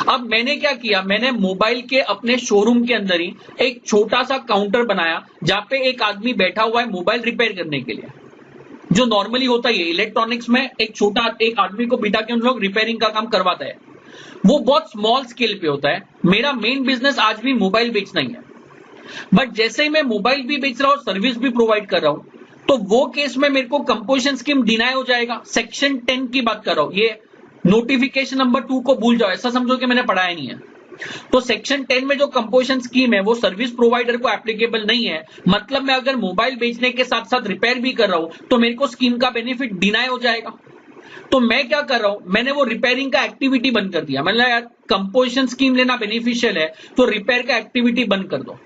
अब मैंने क्या किया, मैंने मोबाइल के अपने शोरूम के अंदर ही एक छोटा सा काउंटर बनाया जहां पे एक आदमी बैठा हुआ है मोबाइल रिपेयर करने के लिए। जो नॉर्मली होता है इलेक्ट्रॉनिक्स में, एक आदमी को बिठा के उन लोग रिपेयरिंग का काम करवाता है, वो बहुत स्मॉल स्केल पे होता है। मेरा मेन बिजनेस आज भी मोबाइल बेचना ही है, बट जैसे ही मैं मोबाइल भी बेच रहा हूं, सर्विस भी प्रोवाइड कर रहा हूं, तो वो केस में मेरे को कंपोजिशन स्कीम डिनाई हो जाएगा। सेक्शन 10 की बात कर रहा हूं, ये नोटिफिकेशन नंबर 2 को भूल जाओ, ऐसा समझो कि मैंने पढ़ाया नहीं है। तो सेक्शन 10 में जो कंपोजिशन स्कीम है वो सर्विस प्रोवाइडर को एप्लीकेबल नहीं है। मतलब मैं अगर मोबाइल बेचने के साथ साथ रिपेयर भी कर रहा हूं तो मेरे को स्कीम का बेनिफिट डिनाई हो जाएगा। तो मैं क्या कर रहा हूं, मैंने वो रिपेयरिंग का एक्टिविटी बंद कर दिया। मैंने यार कंपोजिशन स्कीम लेना बेनिफिशियल है तो रिपेयर का एक्टिविटी बंद कर दो।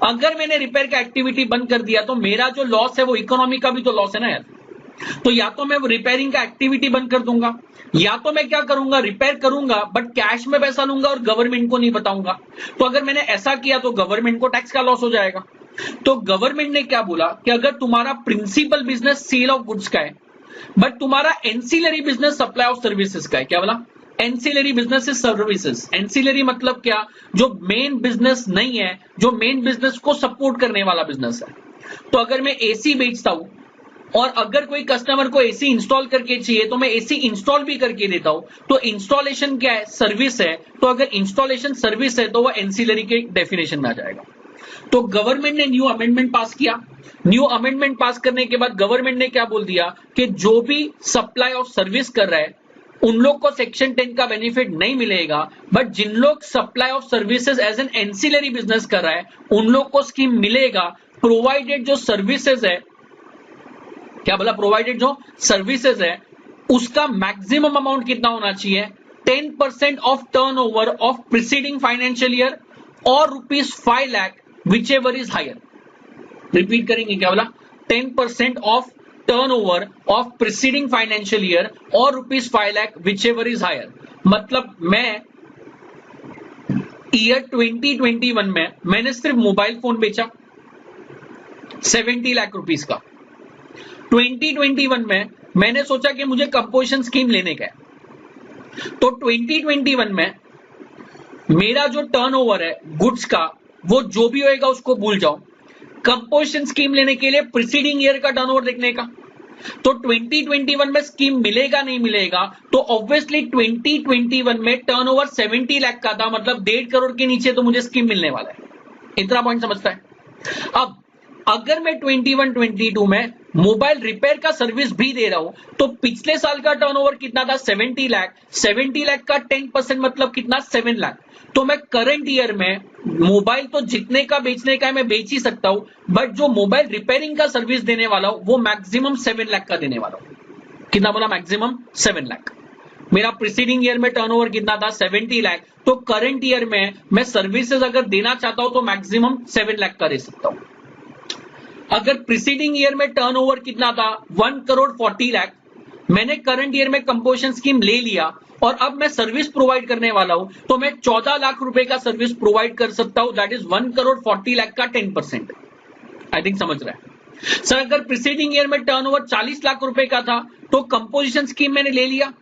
अगर मैंने रिपेयर का एक्टिविटी बंद कर दिया तो मेरा जो लॉस है वो इकोनॉमी का भी तो लॉस है ना यार। तो या तो मैं वो रिपेयरिंग का एक्टिविटी बंद कर दूंगा, या तो मैं क्या करूंगा, रिपेयर करूंगा बट कैश में पैसा लूंगा और गवर्नमेंट को नहीं बताऊंगा। तो अगर मैंने ऐसा किया तो गवर्नमेंट को टैक्स का लॉस हो जाएगा। तो गवर्नमेंट ने क्या बोला कि अगर तुम्हारा principal business sale of goods का है बट तुम्हारा ancillary business supply of services का है। क्या बोला? Ancillary business is services. Ancillary मतलब क्या? जो मेन बिजनेस नहीं है, जो मेन बिजनेस को सपोर्ट करने वाला बिजनेस है। तो अगर मैं एसी बेचता हूं और अगर कोई कस्टमर को एसी इंस्टॉल करके चाहिए तो मैं एसी इंस्टॉल भी करके देता हूं, तो इंस्टॉलेशन क्या है? सर्विस है। तो अगर इंस्टॉलेशन सर्विस है तो वह एंसिलरी के डेफिनेशन में आ जाएगा। तो गवर्नमेंट ने न्यू अमेंडमेंट पास किया। न्यू अमेंडमेंट पास करने के बाद गवर्नमेंट ने क्या बोल दिया कि जो भी सप्लाई ऑफ सर्विस कर रहा है उन लोग को सेक्शन 10 का बेनिफिट नहीं मिलेगा, बट जिन लोग supply of services as an ancillary business कर रहा है उन लोग को स्कीम मिलेगा, प्रोवाइडेड जो सर्विसेज है, क्या बोला? प्रोवाइडेड जो सर्विसेज है उसका मैक्सिमम अमाउंट कितना होना चाहिए? 10% of turnover of preceding financial year और ₹5 lakh whichever is higher. Repeat करेंगे, क्या बोला? 10% of turnover of preceding financial year और ₹5 lakh whichever is higher. मतलब मैं ईयर 2021 में मैंने सिर्फ मोबाइल फोन बेचा 70 लाख रुपीस का। 2021 में मैंने सोचा कि मुझे कंपोजिशन स्कीम लेने का है, तो 2021 में मेरा जो टर्नओवर है गुड्स का, वो जो भी होएगा उसको भूल जाओ। कंपोजिशन स्कीम लेने के लिए प्रीसीडिंग ईयर का टर्नओवर देखने का, तो 2021 में स्कीम मिलेगा नहीं मिलेगा, तो ऑब्वियसली 2021 में टर्नओवर 70 लाख का था, मतलब 1.5 करोड़ के नीचे तो मुझे स्कीम मिलने वाला है। इतना पॉइंट समझता है? अब अगर मैं 21-22 में मोबाइल रिपेयर का सर्विस भी दे रहा हूं, तो पिछले साल का टर्नओवर कितना था? 70 लाख। 70 लाख का 10% मतलब कितना? 7 लाख। तो मैं करंट ईयर में मोबाइल तो जितने का बेचने का है मैं बेच ही सकता हूं, बट जो मोबाइल रिपेयरिंग का सर्विस देने वाला हूं वो मैक्सिमम 7 लाख का देने वाला हूं। कितना बोला? मैक्सिमम 7 लाख। मेरा प्रीसीडिंग ईयर में टर्नओवर कितना था? 70 लाख। तो करंट ईयर में मैं सर्विसेज अगर देना चाहता हूं तो मैक्सिमम 7 लाख का दे सकता हूं। अगर प्रीसीडिंग ईयर में टर्नओवर कितना था? 1 करोड़ 40 लाख। मैंने करंट ईयर में कंपोजिशन स्कीम ले लिया और अब मैं सर्विस प्रोवाइड करने वाला हूं, तो मैं 14 लाख रुपए का सर्विस प्रोवाइड कर सकता हूं, दैट इज 1 करोड़ 40 लाख का 10%। आई थिंक समझ रहा है सर। अगर प्रीसीडिंग ईयर में टर्नओवर 40 लाख रुपए का था, तो कंपोजिशन स्कीम मैंने ले लिया।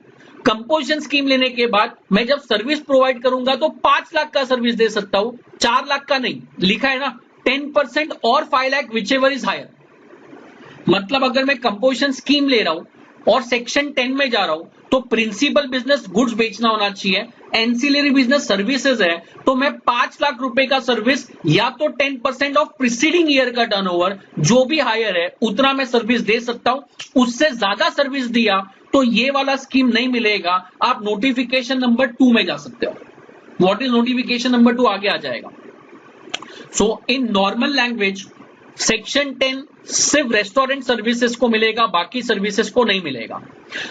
कंपोजिशन स्कीम लेने के बाद मैं जब सर्विस प्रोवाइड करूंगा तो 5 लाख का सर्विस दे सकता हूं, 4 लाख का नहीं। लिखा है ना 10% और 5 lakh whichever is higher. मतलब अगर मैं कंपोजिशन स्कीम ले रहा हूं और सेक्शन 10 में जा रहा हूं, तो प्रिंसिपल बिजनेस गुड्स बेचना होना चाहिए, एंसिलरी बिजनेस सर्विसेज है, तो मैं 5 लाख रुपए का सर्विस या तो 10% ऑफ प्रीसीडिंग ईयर का टर्नओवर जो भी हायर है उतना मैं सर्विस दे सकता हूं। उससे ज्यादा सर्विस दिया तो ये वाला स्कीम नहीं मिलेगा। आप नोटिफिकेशन नंबर 2 में जा सकते हो। What is notification number 2? आगे आ जाएगा। सो इन नॉर्मल लैंग्वेज सेक्शन 10 सिर्फ रेस्टोरेंट सर्विसेज को मिलेगा, बाकी सर्विसेज को नहीं मिलेगा।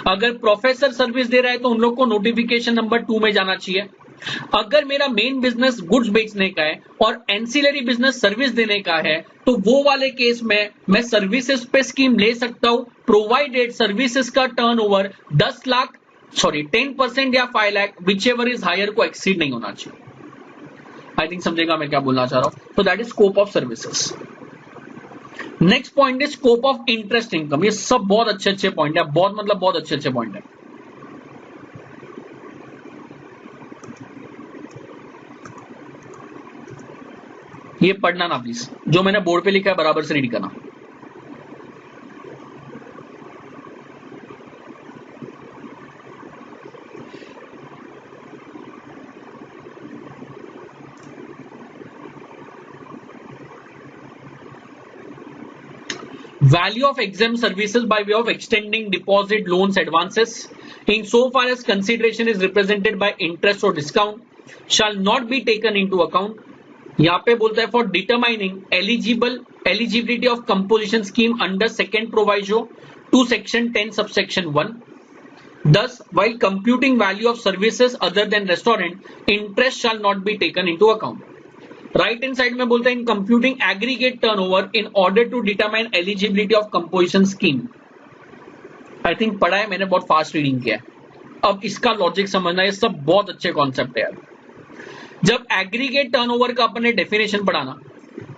अगर प्रोफेसर सर्विस दे रहा है तो उन लोग को नोटिफिकेशन नंबर 2 में जाना चाहिए। अगर मेरा मेन बिजनेस गुड्स बेचने का है और एंसिलरी बिजनेस सर्विस देने का है, तो वो वाले केस में मैं सर्विसेज पे स्कीम ले सकता हूं, प्रोवाइडेड सर्विसेज का टर्नओवर 10% या 5 lakh whichever is higher को एक्सीड नहीं होना चाहिए। आई थिंक समझेगा मैं क्या बोलना चाह रहा हूं। तो that is scope of services. Next point is scope of interest income. ये सब बहुत अच्छे अच्छे पॉइंट है, बहुत मतलब बहुत अच्छे अच्छे पॉइंट है। ये पढ़ना ना प्लीज, जो मैंने बोर्ड पे लिखा है बराबर से रीड करना। Value of exempt services by way of extending deposit, loans, advances, in so far as consideration is represented by interest or discount, shall not be taken into account. यहाँ पे बोलता है for determining eligibility of composition scheme under second proviso to section 10 subsection 1. Thus, while computing value of services other than restaurant, interest shall not be taken into account. Right hand side में बोलता है in computing aggregate turnover in order to determine eligibility of composition scheme. I think पढ़ा है मैंने, बहुत fast reading किया है। अब इसका लॉजिक समझना, ये सब बहुत अच्छे कॉन्सेप्ट है यार। जब एग्रीगेट टर्नओवर का अपन ने डेफिनेशन पढ़ा ना,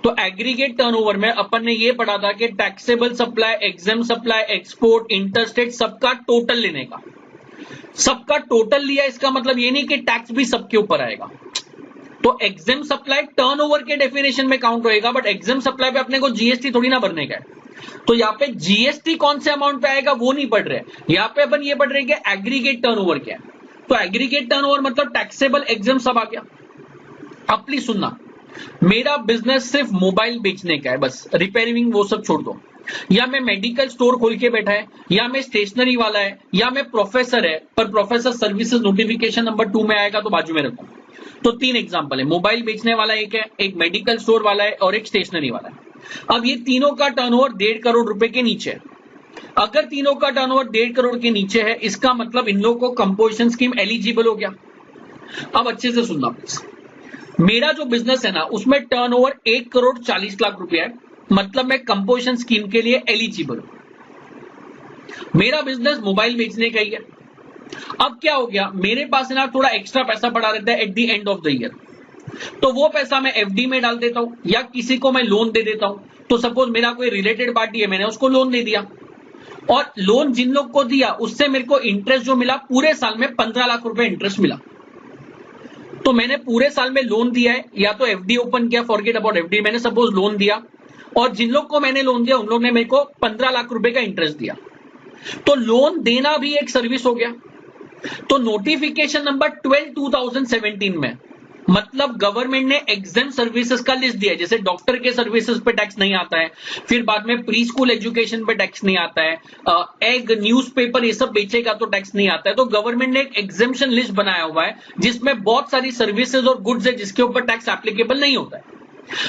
तो एग्रीगेट टर्नओवर में अपन ने ये पढ़ा था कि taxable supply, exempt supply, export, interstate, सबका टोटल लेने का। सबका टोटल लिया इसका मतलब ये नहीं कि टैक्स भी सबके ऊपर आएगा। तो एग्जेम्प्ट सप्लाई टर्नओवर के डेफिनेशन में काउंट होएगा, बट एग्जेम्प्ट सप्लाई पे अपने को जीएसटी थोड़ी ना भरने का है। तो यहाँ पे जीएसटी कौन से अमाउंट पे आएगा वो नहीं पढ़ रहे, यहाँ पे अपन ये पढ़ रहे हैं कि एग्रीगेट टर्नओवर क्या है। तो एग्रीगेट टर्नओवर मतलब टैक्सेबल, एग्जेम्प्ट सब आ गया। अब प्लीज सुनना, मेरा बिजनेस सिर्फ मोबाइल बेचने का है, बस रिपेयरिंग वो सब छोड़ दो, या मैं मेडिकल स्टोर खोल के बैठा है, या मैं स्टेशनरी वाला है, या मैं प्रोफेसर है, पर प्रोफेसर सर्विसेज नोटिफिकेशन नंबर 2 में आएगा तो बाजू में रखूं। तो 3 एग्जांपल है, मोबाइल बेचने वाला एक है, एक मेडिकल स्टोर वाला है और एक स्टेशनरी वाला है। अब ये तीनों का टर्नओवर 1.5 करोड़ रुपए के नीचे है। अगर तीनों का टर्नओवर 1.5 करोड़ के नीचे है, इसका मतलब इन लोगों को कंपोजिशन स्कीम एलिजिबल हो गया। अब अच्छे से सुनना प्लीज, मेरा जो बिजनेस है ना उसमें टर्नओवर 1 करोड़ 40 लाख रुपया है, मतलब मैं कंपोजिशन स्कीम के लिए एलिजिबल हूं। मेरा बिजनेस मोबाइल बेचने का ही है। अब क्या हो गया, मेरे पास ना थोड़ा एक्स्ट्रा पैसा पड़ा रहता है at the end of the year, तो वो पैसा मैं एफडी में डाल देता हूं या किसी को मैं लोन दे देता हूं। तो सपोज मेरा कोई रिलेटेड पार्टी है, मैंने उसको लोन दे दिया, और लोन जिन लोग को दिया उससे मेरे को इंटरेस्ट जो मिला पूरे साल में 15 लाख रुपए इंटरेस्ट मिला। तो मैंने पूरे साल में लोन दिया है, या तो एफडी ओपन किया, फॉरगेट अबाउट एफडी, मैंने सपोज लोन दिया, और जिन लोग को मैंने लोन दिया उन लोग ने मेरे को 15 लाख रुपए का इंटरेस्ट दिया। तो लोन देना भी एक सर्विस हो गया। तो नोटिफिकेशन नंबर 12 2017 में मतलब गवर्नमेंट ने एग्जाम सर्विसेज का लिस्ट दिया है, जैसे डॉक्टर के सर्विसेज पे टैक्स नहीं आता है, फिर बाद में प्री स्कूल एजुकेशन पे टैक्स नहीं आता है, एग न्यूज़पेपर ये सब बेचेगा तो टैक्स नहीं आता है। तो गवर्नमेंट ने एक एग्जाम्शन लिस्ट बनाया हुआ है जिसमें बहुत सारी सर्विसेज और गुड्स है जिसके ऊपर टैक्स एप्लीकेबल नहीं होता है।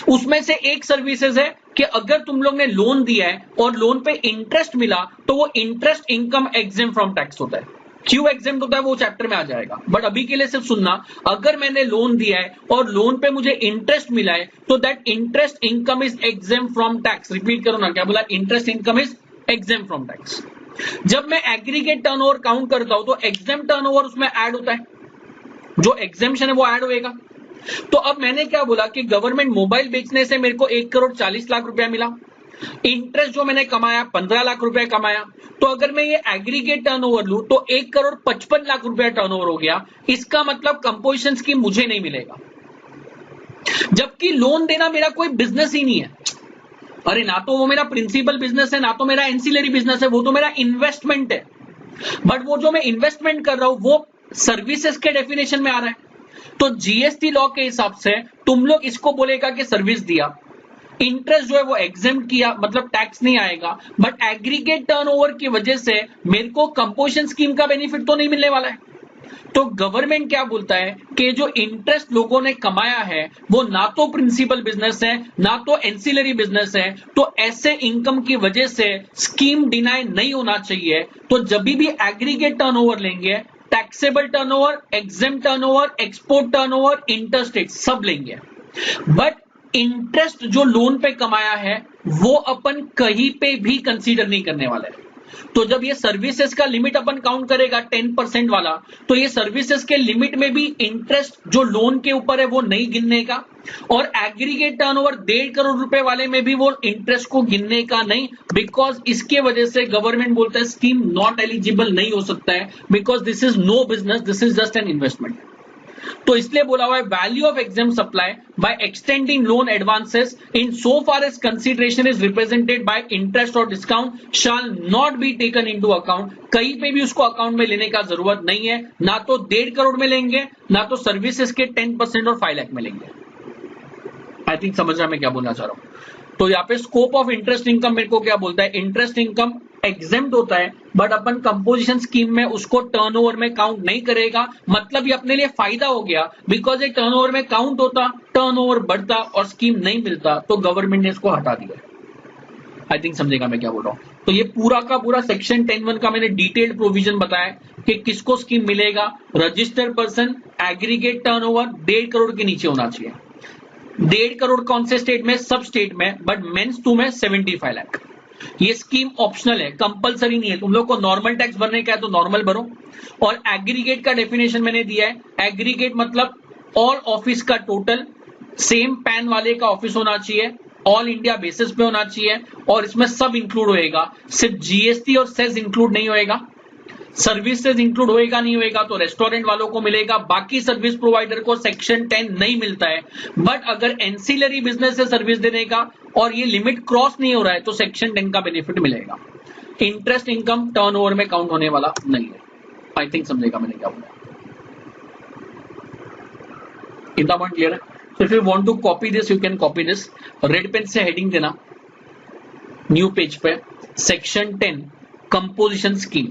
उसमें से एक सर्विसेज है कि अगर तुम लोग ने लोन दिया है और लोन पे इंटरेस्ट मिला तो वो interest income exempt from tax होता है। क्यों एग्जेम्प्ट होता है वो चैप्टर में आ जाएगा, बट अभी के लिए सिर्फ सुनना, अगर मैंने लोन दिया है और लोन पे मुझे इंटरेस्ट मिला है तो that interest income is exempt from tax. Repeat करो ना, क्या बोला, interest income is exempt from tax. जब मैं एग्रीगेट टर्नओवर काउंट करता हूं तो एग्जेम्प्ट टर्नओवर उसमें ऐड होता है, जो एग्जेम्पशन है वो ऐड होएगा। तो अब मैंने क्या बोला कि गवर्नमेंट मोबाइल बेचने से मेरे को 1 करोड़ 40 लाख रुपया मिला, इंटरेस्ट जो मैंने कमाया 15 लाख रुपया कमाया, तो अगर मैं ये एग्रीगेट टर्नओवर लूं तो 1 करोड़ 55 लाख रुपया टर्नओवर हो गया। इसका मतलब कंपोजिशन स्कीम मुझे नहीं मिलेगा, जबकि लोन देना मेरा कोई बिजनेस ही नहीं है। अरे ना तो वो मेरा प्रिंसिपल बिजनेस है, ना तो मेरा एंसिलरी बिजनेस है, वो तो मेरा इन्वेस्टमेंट है। बट वो जो मैं इन्वेस्टमेंट कर रहा हूं वो सर्विसेज के डेफिनेशन में आ रहा है। तो जीएसटी लॉ के हिसाब से तुम लोग इसको बोलेगा कि सर्विस दिया, इंटरेस्ट जो है वो एग्जेम्प्ट किया, मतलब टैक्स नहीं आएगा, बट एग्रीगेट टर्नओवर की वजह से मेरे को कंपोजिशन स्कीम का बेनिफिट तो नहीं मिलने वाला है। तो गवर्नमेंट क्या बोलता है कि जो इंटरेस्ट लोगों ने कमाया है वो ना तो प्रिंसिपल बिजनेस है ना तो एंसिलरी बिजनेस है, तो ऐसे इनकम की वजह से स्कीम डिनाई नहीं होना चाहिए। तो जब भी एग्रीगेट टर्नओवर लेंगे, taxable turnover, exempt turnover, export turnover, interstate सब लेंगे, बट इंटरेस्ट जो लोन पे कमाया है वो अपन कहीं पे भी कंसीडर नहीं करने वाले हैं। तो जब ये सर्विसेज का लिमिट अपन काउंट करेगा 10% वाला, तो ये सर्विसेज के लिमिट में भी इंटरेस्ट जो लोन के ऊपर है वो नहीं गिनने का, और एग्रीगेट टर्नओवर 1.5 करोड़ रुपए वाले में भी वो इंटरेस्ट को गिनने का नहीं, बिकॉज इसके वजह से गवर्नमेंट बोलता है स्कीम नॉट एलिजिबल नहीं हो सकता है, because this is no business, this is just an investment. तो इसलिए बोला हुआ है value of exempt supply by extending loan advances in so far as consideration is represented by interest और discount shall not be taken into account. कहीं पे भी उसको अकाउंट में लेने का जरूरत नहीं है, ना तो 1.5 करोड़ में लेंगे, ना तो सर्विसेज के 10% और 5 लाख में लेंगे। आई थिंक समझ रहा मैं क्या बोलना चाह रहा हूं। तो यहाँ पे स्कोप ऑफ इंटरेस्ट इनकम मेरे को क्या बोलता है, इंटरेस्ट इनकम एग्जेम्प्ट होता है, बट अपन कंपोजिशन स्कीम में उसको टर्नओवर में काउंट नहीं करेगा। मतलब ये अपने लिए फायदा हो गया, बिकॉज ये टर्नओवर में काउंट होता, टर्नओवर बढ़ता और स्कीम नहीं मिलता, तो गवर्नमेंट ने इसको हटा दिया। आई थिंक समझेगा मैं क्या बोल रहा हूं। तो ये पूरा का पूरा सेक्शन 10(1) का मैंने डिटेल्ड प्रोविजन बताया कि किसको स्कीम मिलेगा। Registered person, aggregate turnover 1.5 crore के नीचे होना चाहिए। 1.5 करोड़ कौन से स्टेट में, सब स्टेट में, बट मेंस 2 में 75 लाख। ये स्कीम ऑप्शनल है, कंपलसरी नहीं है। तुम लोग को नॉर्मल टैक्स भरने का है तो नॉर्मल भरो। और एग्रीगेट का डेफिनेशन मैंने दिया है, एग्रीगेट मतलब ऑल ऑफिस का टोटल, सेम पैन वाले का ऑफिस होना चाहिए, ऑल इंडिया बेसिस पे होना चाहिए, और इसमें सब इंक्लूड होएगा, सिर्फ जीएसटी और सेस इंक्लूड नहीं होएगा। सर्विसेज इंक्लूड होएगा नहीं होएगा तो रेस्टोरेंट वालों को मिलेगा, बाकी सर्विस प्रोवाइडर को सेक्शन 10 नहीं मिलता है। बट अगर एंसिलरी बिजनेस से सर्विस देने का और ये लिमिट क्रॉस नहीं हो रहा है तो सेक्शन 10 का बेनिफिट मिलेगा। इंटरेस्ट इनकम टर्नओवर में काउंट होने वाला नहीं है। आई थिंक समझेगा मैंने क्या बोला। इतना पॉइंट क्लियर है? So if you want to copy this, you can copy this. Red pen से हेडिंग देना न्यू पेज पे, section 10 composition scheme,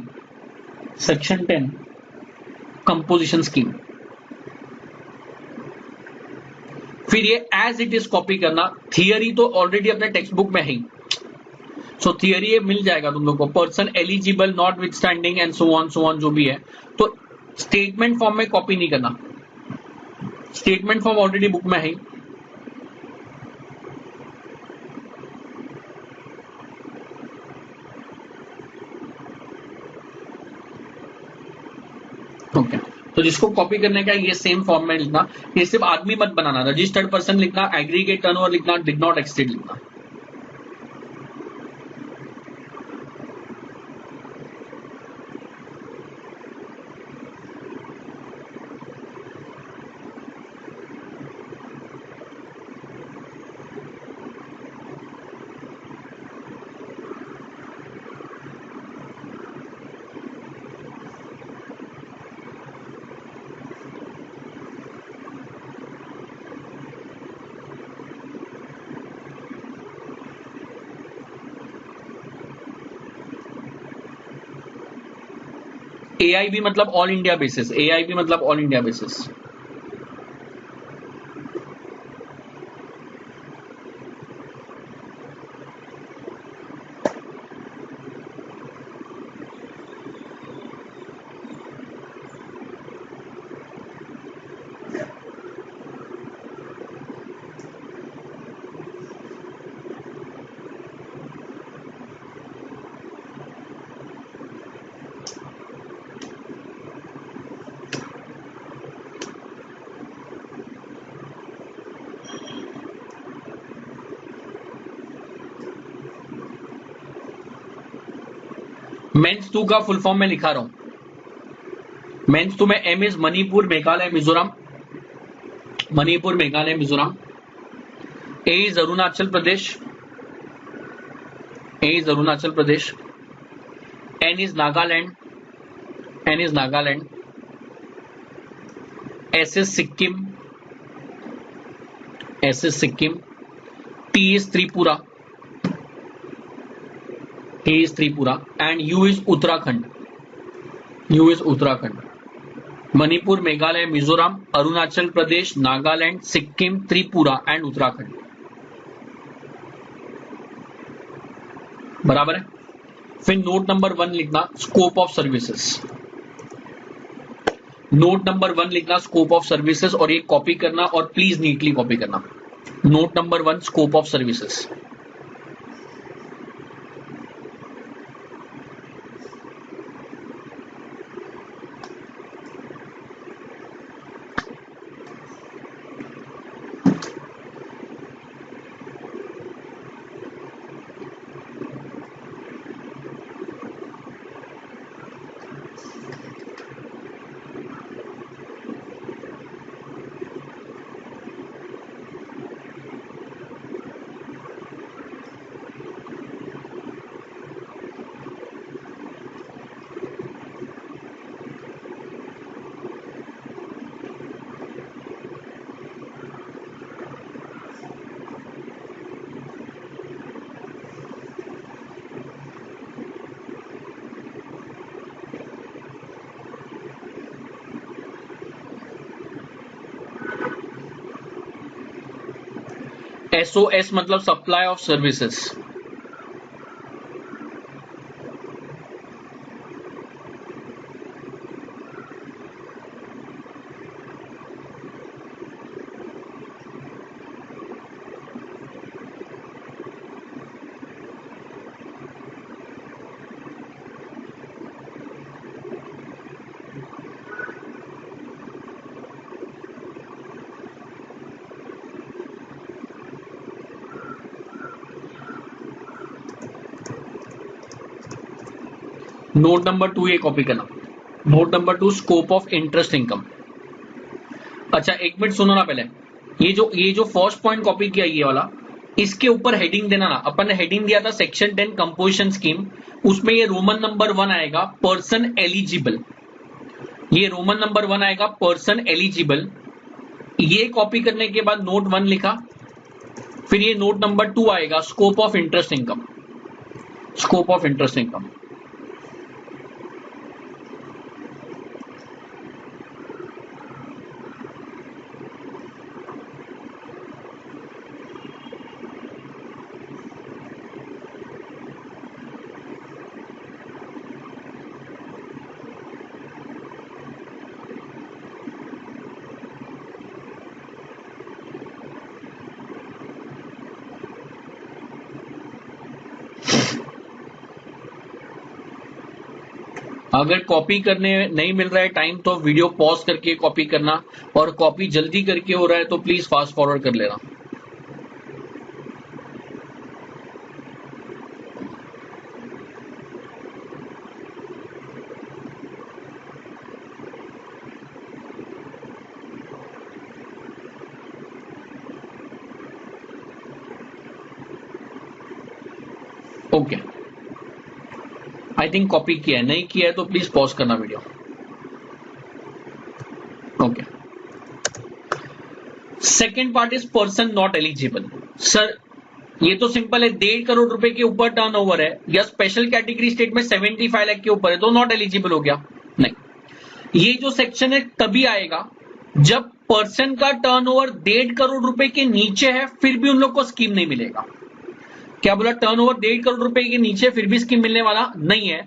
section 10 composition scheme. फिर ये एज इट इज कॉपी करना। थियरी तो ऑलरेडी अपने टेक्स्ट बुक में है ही, सो थियरी ये मिल जाएगा तुम लोग को, person eligible not with standing and so on जो भी है। तो स्टेटमेंट फॉर्म में कॉपी नहीं करना, स्टेटमेंट फॉर्म ऑलरेडी बुक में है ही। ओके, तो जिसको कॉपी करने का ये सेम फॉर्म में लिखना, ये सिर्फ आदमी मत बनाना, रजिस्टर्ड पर्सन लिखना, एग्रीगेट टर्नओवर लिखना, डिड नॉट एक्सीड लिखना। AIB मतलब ऑल इंडिया बेसिस, AIB मतलब ऑल इंडिया बेसिस। मेंस 2 का फुल फॉर्म में लिखा रहा हूं। मेंस 2 में M is Manipur Meghalaya Mizoram, Manipur Meghalaya Mizoram. A is Arunachal Pradesh, A is Arunachal Pradesh. N is Nagaland, N is Nagaland. S is Sikkim, S is Sikkim. T is Tripura, T is Tripura. And U is Uttarakhand, U is Uttarakhand. Manipur Meghalaya Mizoram Arunachal Pradesh Nagaland Sikkim Tripura and Uttarakhand. बराबर है। फिर note number 1 लिखना scope of services, note number 1 लिखना scope of services, और ये copy करना और please neatly copy करना। Note number 1 scope of services. SOS मतलब supply of services. Note number 2 ये कॉपी करना। Note number 2 scope of interest income. अच्छा एक मिनट सुनो ना, पहले ये जो फर्स्ट पॉइंट कॉपी किया ये वाला, इसके ऊपर हेडिंग देना ना। अपन ने हेडिंग दिया था सेक्शन 10 कंपोजिशन स्कीम, उसमें ये रोमन नंबर 1 आएगा पर्सन एलिजिबल, ये रोमन नंबर 1 आएगा पर्सन एलिजिबल। ये कॉपी करने के बाद नोट 1 लिखा, फिर ये नोट नंबर 2 आएगा scope of interest income, scope of interest income. अगर कॉपी करने नहीं मिल रहा है टाइम तो वीडियो पॉज करके कॉपी करना, और कॉपी जल्दी करके हो रहा है तो प्लीज फास्ट फॉरवर्ड कर लेना। ओके, आई थिंक कॉपी किया है, नहीं किया है तो प्लीज पॉज करना video. Okay, second part is person not eligible. Sir ये तो सिंपल है, 1.5 करोड़ रुपए के ऊपर टर्नओवर है या स्पेशल कैटेगरी स्टेट में 75 लाख के ऊपर है तो नॉट एलिजिबल हो गया। नहीं, ये जो सेक्शन है तभी आएगा जब पर्सन का टर्नओवर 1.5 करोड़ रुपए के नीचे है फिर भी उन लोग को स्कीम नहीं मिलेगा। क्या बोला? टर्नओवर 1.5 करोड़ रुपए के नीचे फिर भी स्कीम मिलने वाला नहीं है।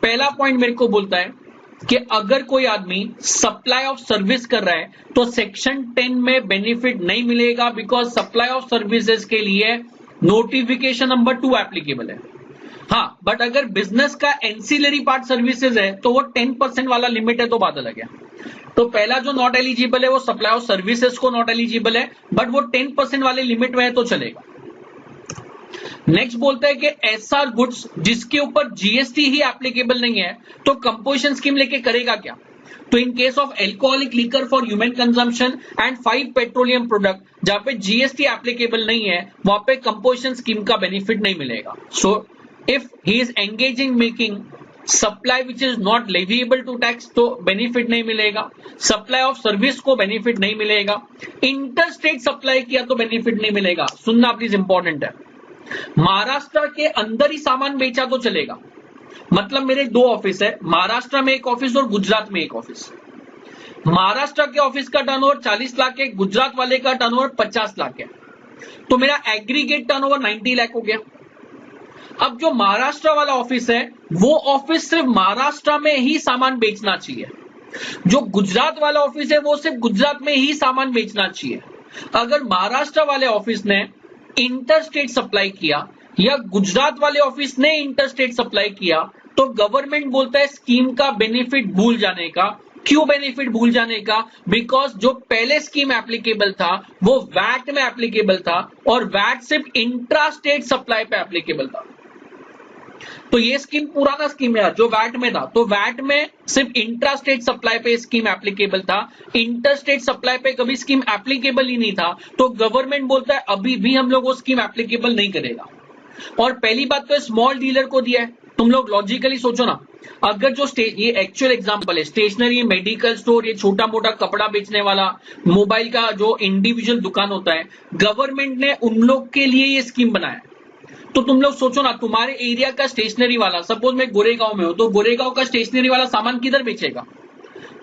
पहला पॉइंट मेरे को बोलता है कि अगर कोई आदमी सप्लाई ऑफ सर्विस कर रहा है तो सेक्शन 10 में बेनिफिट नहीं मिलेगा, बिकॉज सप्लाई ऑफ सर्विसेज के लिए नोटिफिकेशन नंबर 2 एप्लीकेबल है। हाँ, बट अगर बिजनेस का एंसिलरी पार्ट सर्विसेज है तो वो 10% वाला लिमिट है तो बात अलग है। तो पहला जो नॉट एलिजिबल है वो सप्लाई ऑफ सर्विसेज को नॉट एलिजिबल है, बट वो 10% वाले लिमिट में है तो चलेगा। नेक्स्ट बोलता है कि एसआर गुड्स जिसके ऊपर जीएसटी ही एप्लीकेबल नहीं है तो कंपोजिशन स्कीम लेके करेगा क्या? तो in case of alcoholic liquor for human consumption and 5 petroleum product जहां पे जीएसटी एप्लीकेबल नहीं है वहां पे कंपोजिशन स्कीम का बेनिफिट नहीं मिलेगा। So if he is engaging making supply which is not leviable to tax तो बेनिफिट नहीं मिलेगा। सप्लाई ऑफ सर्विस को बेनिफिट नहीं मिलेगा। इंटर स्टेट सप्लाई किया तो बेनिफिट नहीं मिलेगा। सुनना प्लीज इंपॉर्टेंट है। महाराष्ट्र के अंदर ही सामान बेचा तो चलेगा, मतलब मेरे 2 ऑफिस है, महाराष्ट्र में एक ऑफिस और गुजरात में एक ऑफिस। महाराष्ट्र के ऑफिस का टर्नओवर 40 लाख है, गुजरात वाले का टर्नओवर 50 लाख है, तो मेरा एग्रीगेट टर्नओवर 90 लाख हो गया। अब जो महाराष्ट्र वाला ऑफिस है वो ऑफिस सिर्फ महाराष्ट्र में ही सामान बेचना चाहिए, जो गुजरात वाला ऑफिस है वो सिर्फ गुजरात में ही सामान बेचना चाहिए। अगर महाराष्ट्र वाले ऑफिस ने इंटर स्टेट सप्लाई किया या गुजरात वाले ऑफिस ने इंटर स्टेट सप्लाई किया तो गवर्नमेंट बोलता है स्कीम का बेनिफिट भूल जाने का। क्यों बेनिफिट भूल जाने का? बिकॉज जो पहले स्कीम एप्लीकेबल था वो वैट में एप्लीकेबल था और वैट सिर्फ इंट्रा स्टेट सप्लाई पे एप्लीकेबल था। तो ये स्कीम पुराना स्कीम है जो वैट में था, तो वैट में सिर्फ इंट्रा स्टेट सप्लाई पे स्कीम एप्लीकेबल था, इंटर स्टेट सप्लाई पे कभी स्कीम एप्लीकेबल ही नहीं था। तो गवर्नमेंट बोलता है अभी भी हम लोग वो स्कीम एप्लीकेबल नहीं करेगा। और पहली बात तो स्मॉल डीलर को दिया है। तुम लोग लॉजिकली सोचो ना, अगर जो ये एक्चुअल एग्जांपल है, स्टेशनरी, मेडिकल स्टोर, ये छोटा मोटा कपड़ा बेचने वाला, मोबाइल का जो इंडिविजुअल दुकान होता है, गवर्नमेंट ने उन लोग के लिए ये स्कीम बनाया। तो तुम लोग सोचो ना, तुम्हारे एरिया का स्टेशनरी वाला, सपोज मैं गोरेगांव में हूं तो गोरेगांव का स्टेशनरी वाला सामान किधर बेचेगा?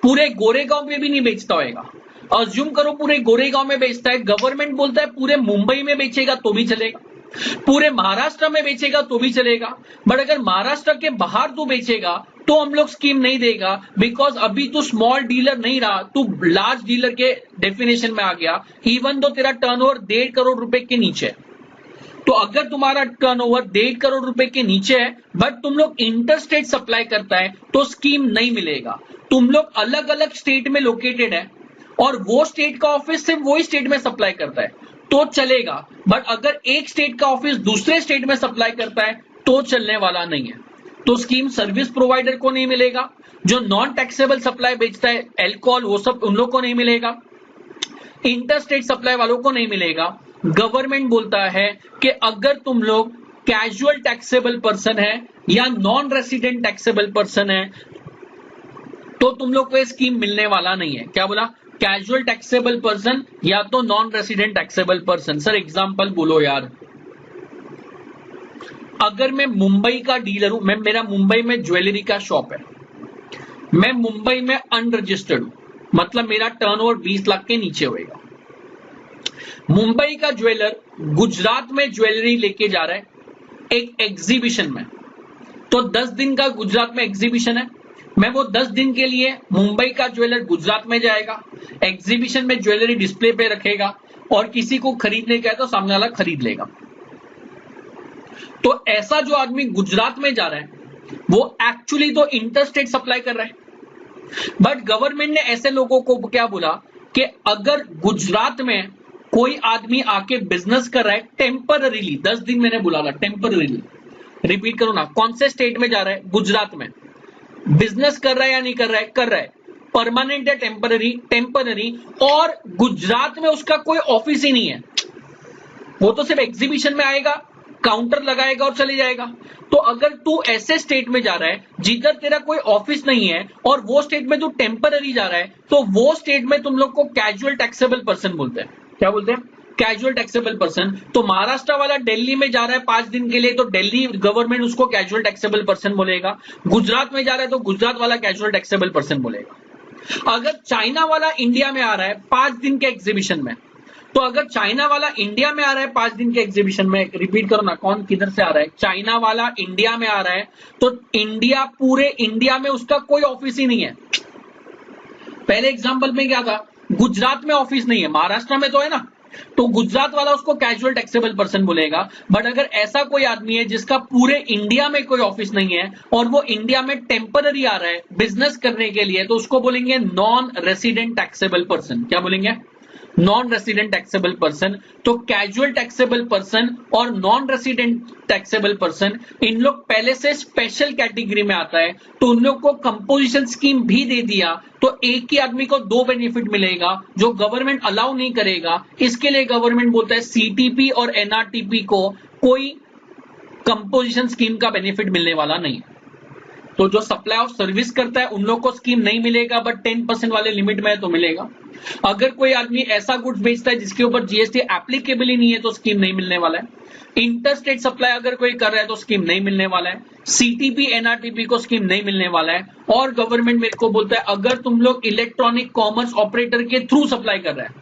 पूरे गोरेगांव में भी नहीं बेचता होगा। अज्यूम करो पूरे गोरेगांव में बेचता है, गवर्नमेंट बोलता है पूरे मुंबई में बेचेगा तो भी चलेगा, पूरे महाराष्ट्र में बेचेगा तो भी चलेगा, बट अगर महाराष्ट्र के बाहर तू बेचेगा तो हम लोग स्कीम नहीं देगा, बिकॉज अभी तू स्मॉल डीलर नहीं रहा, तू लार्ज डीलर के डेफिनेशन में आ गया, इवन दो तेरा टर्नओवर 1.5 करोड़ रुपए के नीचे है। तो अगर तुम्हारा टर्नओवर 1.5 करोड़ रुपए के नीचे है बट तुम लोग इंटर स्टेट सप्लाई करता है तो स्कीम नहीं मिलेगा। तुम लोग अलग अलग स्टेट में लोकेटेड है और वो स्टेट का ऑफिस सिर्फ वही स्टेट में सप्लाई करता है तो चलेगा, बट अगर एक स्टेट का ऑफिस दूसरे स्टेट में सप्लाई करता है तो चलने वाला नहीं है। तो स्कीम सर्विस प्रोवाइडर को नहीं मिलेगा, जो नॉन टैक्सेबल सप्लाई बेचता है एल्कोहल वो सब उन लोग को नहीं मिलेगा, इंटर स्टेट सप्लाई वालों को नहीं मिलेगा। गवर्नमेंट बोलता है कि अगर तुम लोग कैजुअल टैक्सेबल पर्सन है या नॉन रेसिडेंट टैक्सेबल पर्सन है तो तुम लोग को स्कीम मिलने वाला नहीं है। क्या बोला? कैजुअल टैक्सेबल पर्सन या तो non resident taxable person. Sir example बोलो यार। अगर मैं मुंबई का डीलर हूं, मैं मेरा मुंबई में ज्वेलरी का शॉप है, मैं मुंबई में अनरजिस्टर्ड हूं, मतलब मेरा टर्नओवर 20 लाख के नीचे होएगा। मुंबई का ज्वेलर गुजरात में ज्वेलरी लेके जा रहा है एक एग्जीबिशन में, तो 10 दिन का गुजरात में एग्जीबिशन है, मैं वो 10 दिन के लिए मुंबई का ज्वेलर गुजरात में जाएगा, एग्जीबिशन में ज्वेलरी डिस्प्ले पे रखेगा और किसी को खरीदने का है तो सामने वाला खरीद लेगा। तो ऐसा जो आदमी गुजरात में जा रहा है वो एक्चुअली तो इंटरस्टेट सप्लाई कर रहा है, बट गवर्नमेंट ने ऐसे लोगों को क्या बोला कि अगर गुजरात में कोई आदमी आके बिजनेस कर रहा है टेम्पररीली, 10 दिन मैंने बोला था टेम्पररीली, रिपीट करो ना, कौन से स्टेट में जा रहा है, गुजरात में बिजनेस कर रहा है या नहीं कर रहा है, कर रहा है, परमानेंट है टेम्पररी, टेम्पररी, और गुजरात में उसका कोई ऑफिस ही नहीं है, वो तो सिर्फ एग्जीबिशन में आएगा, काउंटर लगाएगा और चले जाएगा। तो अगर तू ऐसे स्टेट में जा रहा है जिधर तेरा कोई ऑफिस नहीं है और वो स्टेट में तू टेम्पररी जा रहा है, तो वो स्टेट में तुम लोग को कैजुअल टैक्सेबल पर्सन बोलते हैं। क्या बोलते हैं? Casual taxable person. तो महाराष्ट्र वाला दिल्ली में जा रहा है 5 दिन के लिए, तो दिल्ली गवर्नमेंट उसको कैजुअल टैक्सेबल पर्सन बोलेगा। गुजरात में जा रहा है तो गुजरात वाला कैजुअल टैक्सेबल पर्सन बोलेगा। अगर चाइना वाला इंडिया में आ रहा है 5 दिन के एग्जीबिशन में, तो अगर चाइना वाला इंडिया में आ रहा है 5 दिन के एग्जीबिशन में, रिपीट करो ना, कौन किधर से आ रहा है, चाइना वाला इंडिया में आ रहा है, तो इंडिया, पूरे इंडिया में उसका कोई ऑफिस ही नहीं है। पहले एग्जांपल में क्या था, गुजरात में ऑफिस नहीं है, महाराष्ट्र में तो है ना, तो गुजरात वाला उसको कैजुअल टैक्सेबल पर्सन बोलेगा। बट अगर ऐसा कोई आदमी है जिसका पूरे इंडिया में कोई ऑफिस नहीं है और वो इंडिया में टेम्पररी आ रहा है बिजनेस करने के लिए, तो उसको बोलेंगे नॉन रेसिडेंट टैक्सेबल पर्सन। क्या बोलेंगे? Non resident taxable person. तो कैजुअल टैक्सेबल पर्सन और नॉन रेसिडेंट टैक्सेबल पर्सन, इन लोग पहले से स्पेशल कैटेगरी में आता है, तो उन लोग को कंपोजिशन स्कीम भी दे दिया, तो एक ही आदमी को 2 बेनिफिट मिलेगा जो गवर्नमेंट अलाउ नहीं करेगा। इसके लिए गवर्नमेंट बोलता है सीटीपी और एनआरटीपी को कोई कंपोजिशन स्कीम का बेनिफिट मिलने वाला नहीं है। तो जो सप्लाई ऑफ सर्विस करता है उन लोग को स्कीम नहीं मिलेगा, बट 10% वाले लिमिट में है तो मिलेगा। अगर कोई आदमी ऐसा गुड्स बेचता है जिसके ऊपर जीएसटी एप्लीकेबल ही नहीं है तो स्कीम नहीं मिलने वाला है। इंटरस्टेट सप्लाई अगर कोई कर रहा है तो स्कीम नहीं मिलने वाला है। सीटीपी एनआरटीपी को स्कीम नहीं मिलने वाला है। और गवर्नमेंट मेरे को बोलता है अगर तुम लोग इलेक्ट्रॉनिक कॉमर्स ऑपरेटर के थ्रू सप्लाई कर रहे हैं,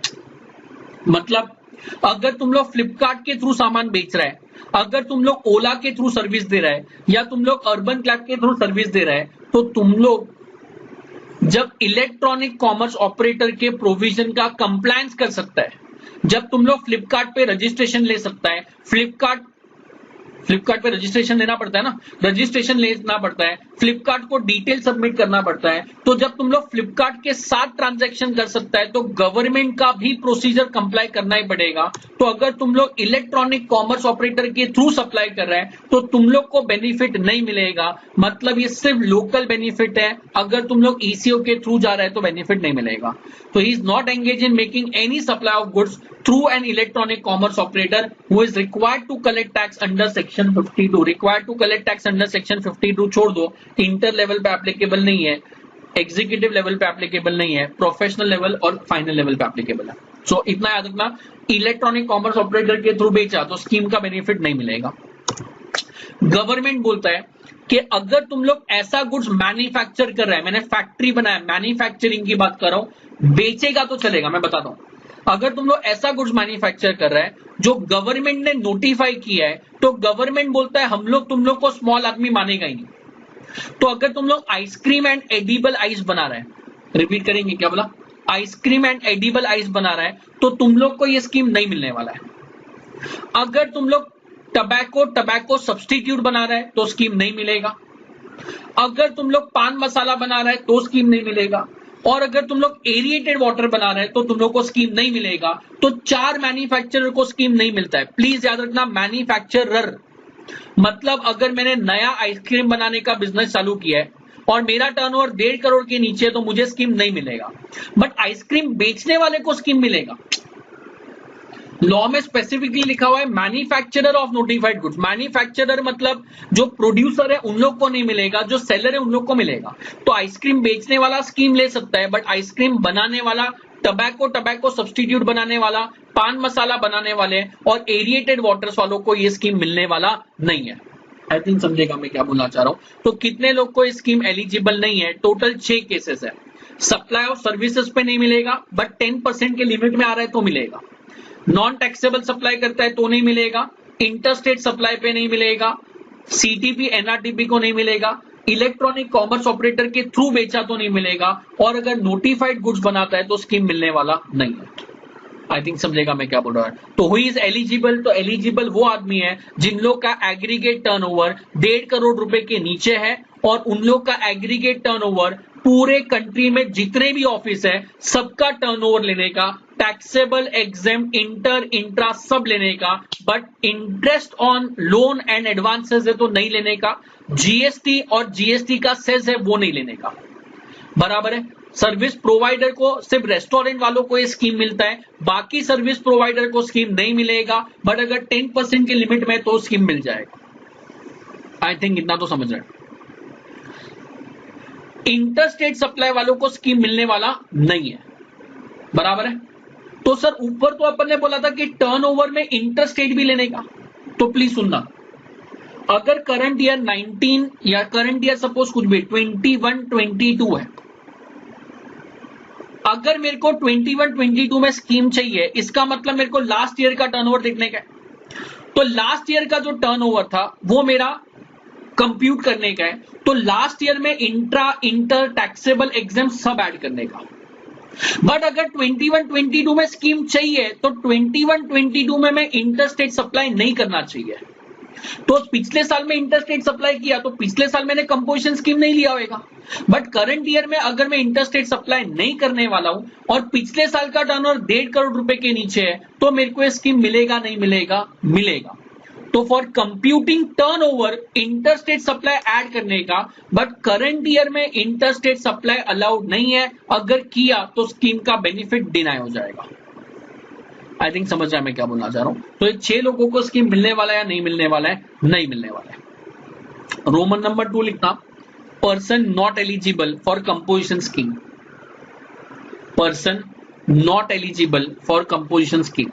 मतलब अगर तुम लोग फ्लिपकार्ट के थ्रू सामान बेच रहे हैं, अगर तुम लोग ओला के थ्रू सर्विस दे रहे हैं, या तुम लोग अर्बन क्लैब के थ्रू सर्विस दे रहे हैं, तो तुम लोग जब इलेक्ट्रॉनिक कॉमर्स ऑपरेटर के प्रोविजन का कंप्लायंस कर सकता है, जब तुम लोग फ्लिपकार्ट पे रजिस्ट्रेशन ले सकता है, फ्लिपकार्ट पे रजिस्ट्रेशन लेना पड़ता है ना, रजिस्ट्रेशन लेना पड़ता है, फ्लिपकार्ट को डिटेल सबमिट करना पड़ता है, तो जब तुम लोग फ्लिपकार्ट के साथ ट्रांजैक्शन कर सकता है तो गवर्नमेंट का भी प्रोसीजर कंप्लाई करना ही पड़ेगा। तो अगर तुम लोग इलेक्ट्रॉनिक कॉमर्स ऑपरेटर के थ्रू सप्लाई कर रहे हैं तो तुम लोग को बेनिफिट नहीं मिलेगा, मतलब ये सिर्फ लोकल बेनिफिट है। अगर तुम लोग ईसीओ के थ्रू जा रहे हैं तो बेनिफिट नहीं मिलेगा। तो he is not engage in making any supply of goods through an electronic commerce operator who is required to collect tax under section 52। required to collect tax under section 52 छोड़ दो, inter level पे applicable नहीं है, executive level पे applicable नहीं है, professional level और final level पे एप्लीकेबल है। सो इतना याद रखना, इलेक्ट्रॉनिक कॉमर्स ऑपरेटर के थ्रू बेचा तो स्कीम का बेनिफिट नहीं मिलेगा। गवर्नमेंट बोलता है कि अगर तुम लोग ऐसा गुड्स मैन्युफैक्चर कर रहे हैं, मैंने फैक्ट्री बनाया, मैन्युफैक्चरिंग की बात कर रहा हूं, बेचेगा तो चलेगा, मैं बताता हूं। अगर तुम लोग ऐसा गुड्स मैन्युफैक्चर कर रहे हैं जो गवर्नमेंट ने नोटिफाई किया है, तो गवर्नमेंट बोलता है हम लोग तुम लोग को स्मॉल आदमी मानेगा ही नहीं। तो अगर तुम लोग आइसक्रीम एंड एडिबल आइस बना रहे हैं, रिपीट करेंगे, क्या बोला, आइसक्रीम एंड एडिबल आइस बना रहा है, तो तुम लोग को ये स्कीम नहीं मिलने वाला है। अगर तुम लोग टबैको सब्सटीट्यूट बना रहे हैं तो स्कीम नहीं मिलेगा। अगर तुम लोग पान मसाला बना रहे हैं तो स्कीम नहीं मिलेगा। और अगर तुम लोग एरिएटेड वाटर बना रहे हैं तो तुम लोग को स्कीम नहीं मिलेगा। तो 4 मैन्युफैक्चरर को स्कीम नहीं मिलता है। प्लीज याद रखना, मैन्युफैक्चरर मतलब अगर मैंने नया आइसक्रीम बनाने का बिजनेस चालू किया है और मेरा टर्नओवर 1.5 करोड़ के नीचे है तो मुझे स्कीम नहीं मिलेगा, बट आइसक्रीम बेचने वाले को स्कीम मिलेगा। लॉ में स्पेसिफिकली लिखा हुआ है manufacturer of notified goods. Manufacturer मतलब जो प्रोड्यूसर है उन लोग को नहीं मिलेगा, जो सेलर है उन लोग को मिलेगा। तो आइसक्रीम बेचने वाला स्कीम ले सकता है, बट आइसक्रीम बनाने वाला, टबैको सब्सटीट्यूट बनाने वाला, पान मसाला बनाने वाले और एरिएटेड वाटर्स वालों को ये स्कीम मिलने वाला नहीं है। आई थिंक समझेगा मैं क्या बोलना चाह रहा हूं। तो कितने लोग को स्कीम एलिजिबल नहीं है? टोटल 6 केसेस है। सप्लाई ऑफ सर्विसेज पे नहीं मिलेगा, बट 10% के लिमिट में आ रहा है तो मिलेगा। नॉन टैक्सेबल सप्लाई करता है तो नहीं मिलेगा, इंटरस्टेट सप्लाई पे नहीं मिलेगा, सीटीपी एनआरटीपी को नहीं मिलेगा, इलेक्ट्रॉनिक कॉमर्स ऑपरेटर के थ्रू बेचा तो नहीं मिलेगा, और अगर नोटिफाइड गुड्स बनाता है तो स्कीम मिलने वाला नहीं है। आई थिंक समझेगा मैं क्या बोल रहा हूं। तो हु इज एलिजिबल, तो एलिजिबल वो आदमी है जिन लोग का एग्रीगेट टर्नओवर 1.5 करोड़ रुपए के नीचे है और उन लोग का एग्रीगेट टर्नओवर पूरे कंट्री में जितने भी ऑफिस है सबका टर्नओवर लेने का, टैक्सेबल एग्जेम इंटर इंट्रा सब लेने का, but interest on loan and advances है तो नहीं लेने का, जीएसटी और जीएसटी का सेस है वो नहीं लेने का। बराबर है। सर्विस प्रोवाइडर को सिर्फ रेस्टोरेंट वालों को ये स्कीम मिलता है, बाकी सर्विस प्रोवाइडर को स्कीम नहीं मिलेगा, बट अगर 10% की लिमिट में तो स्कीम मिल जाएगा। आई थिंक इतना तो समझ रहे हैं। इंटरस्टेट सप्लाई वालों को स्कीम मिलने वाला नहीं है। बराबर है। तो सर ऊपर तो अपन ने बोला था कि टर्नओवर में इंटरस्टेट भी लेने का, तो प्लीज सुनना, अगर करंट ईयर 19 या करंट ईयर सपोज कुछ भी 21 22 है, अगर मेरे को 21 22 में स्कीम चाहिए, इसका मतलब मेरे को लास्ट ईयर का टर्नओवर देखने का है। तो लास्ट ईयर का जो टर्नओवर था वो मेरा कंप्यूट करने का है, तो लास्ट ईयर में इंट्रा इंटर टैक्सेबल एग्जाम सब ऐड करने का। बट अगर 21 22 में स्कीम चाहिए तो 21 22 में मैं इंटरस्टेट सप्लाई नहीं करना चाहिए। तो पिछले साल में इंटरस्टेट सप्लाई किया तो पिछले साल मैंने कंपोजिशन स्कीम नहीं लिया होगा, बट करंट ईयर में अगर मैं इंटरस्टेट सप्लाई नहीं करने वाला हूं और पिछले साल का टर्नओवर 1.5 करोड़ रुपए के नीचे है तो मेरे को ये स्कीम मिलेगा नहीं मिलेगा? मिलेगा। तो for computing turnover interstate supply add करने का, बट करंट ईयर में इंटरस्टेट सप्लाई अलाउड नहीं है, अगर किया तो स्कीम का बेनिफिट डिनाई हो जाएगा। आई थिंक समझ रहा है मैं क्या बोलना चाह रहा हूं। तो ये 6 लोगों को स्कीम मिलने वाला है या नहीं मिलने वाला है? नहीं मिलने वाला है। रोमन नंबर 2 लिखना, person not eligible for composition scheme. Person not eligible for composition scheme.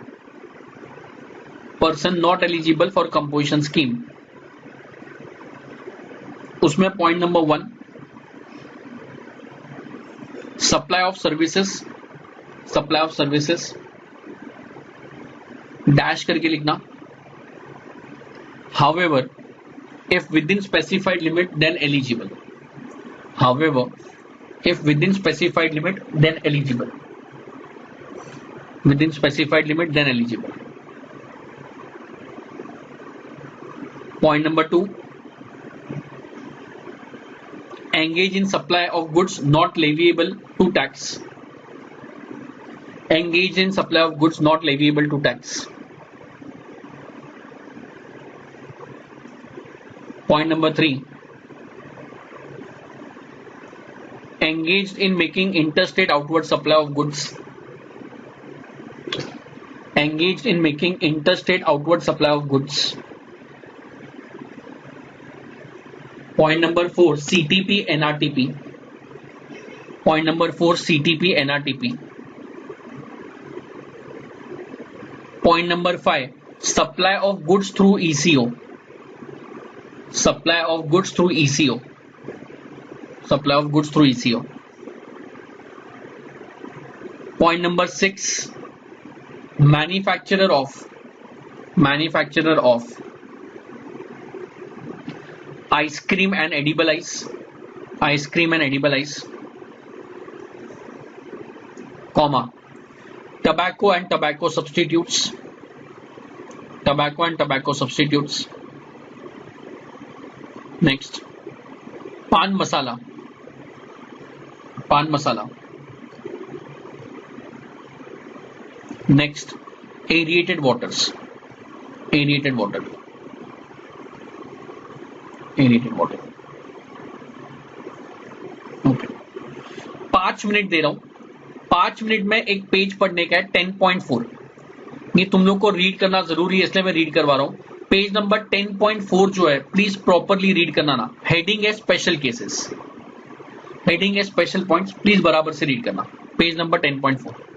Person not eligible for composition scheme. उसमें point number 1, supply of services, supply of services dash करके लिखना, however if within specified limit then eligible, however if within specified limit then eligible, within specified limit then eligible. Point number 2, engage in supply of goods not leviable to tax, engage in supply of goods not leviable to tax. Point number 3, engaged in making interstate outward supply of goods, engaged in making interstate outward supply of goods. Point number 4, CTP NRTP. Point number 4, CTP NRTP. Point number 5, supply of goods through ECO. Supply of goods through ECO. Supply of goods through ECO. Point number 6, manufacturer of ice cream and edible ice, ice cream and edible ice, comma, tobacco and tobacco substitutes, tobacco and tobacco substitutes. Next, pan masala, pan masala. Next, aerated waters, aerated water, aerated water. Okay, 5 minute दे रहा हूं, 5 minute में एक page पढ़ने का है 10.4। ये तुम लोग को रीड करना जरूरी है इसलिए मैं रीड करवा रहा हूं। पेज नंबर 10.4 जो है प्लीज प्रॉपरली रीड करना ना। हेडिंग है स्पेशल केसेस, हेडिंग है स्पेशल पॉइंट्स, प्लीज बराबर से रीड करना। Page number 10.4।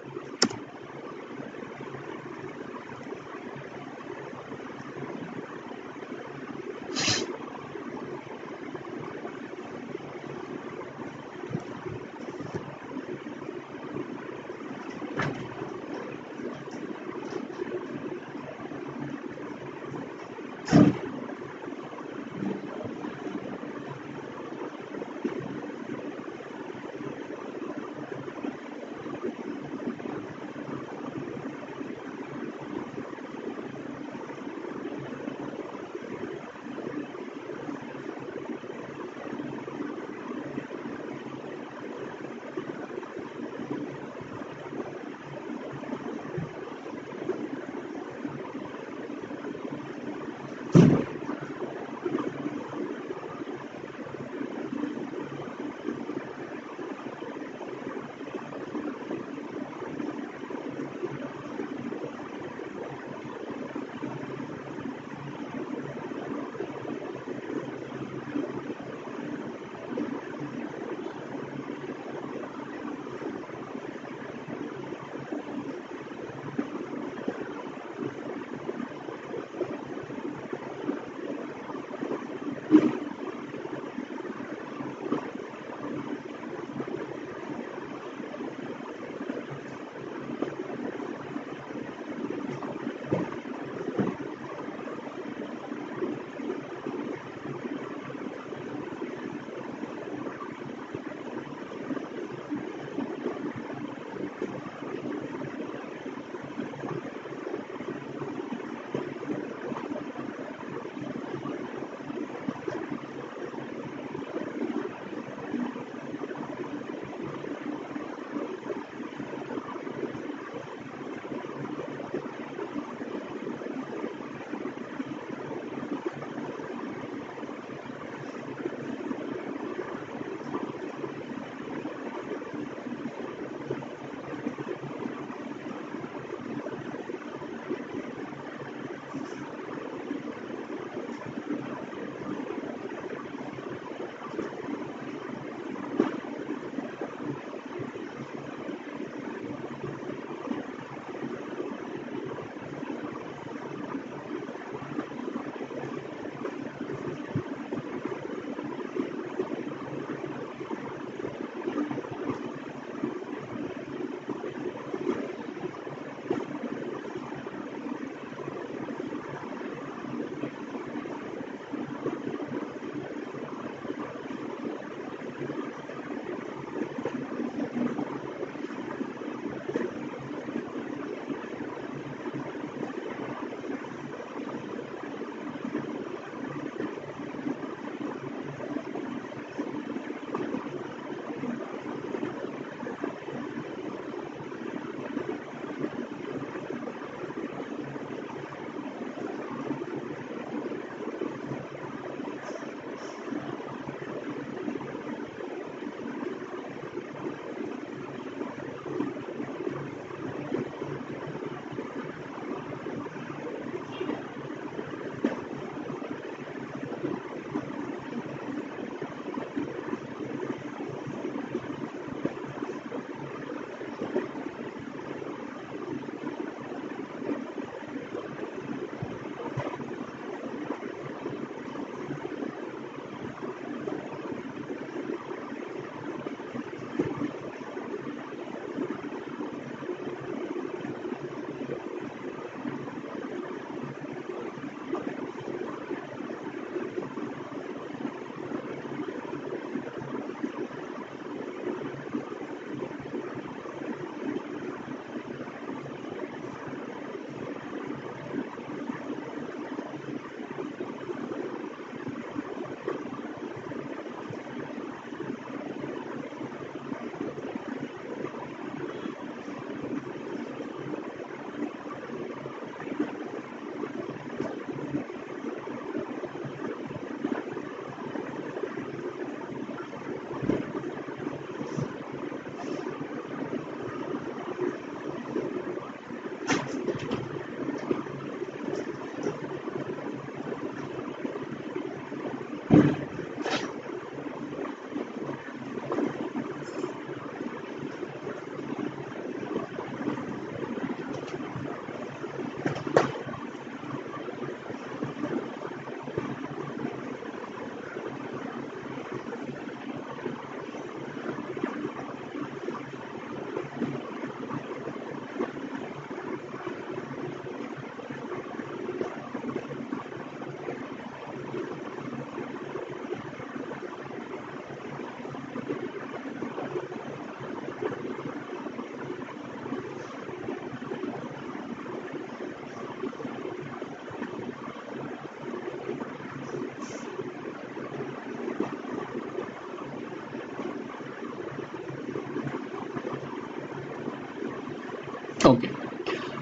Okay,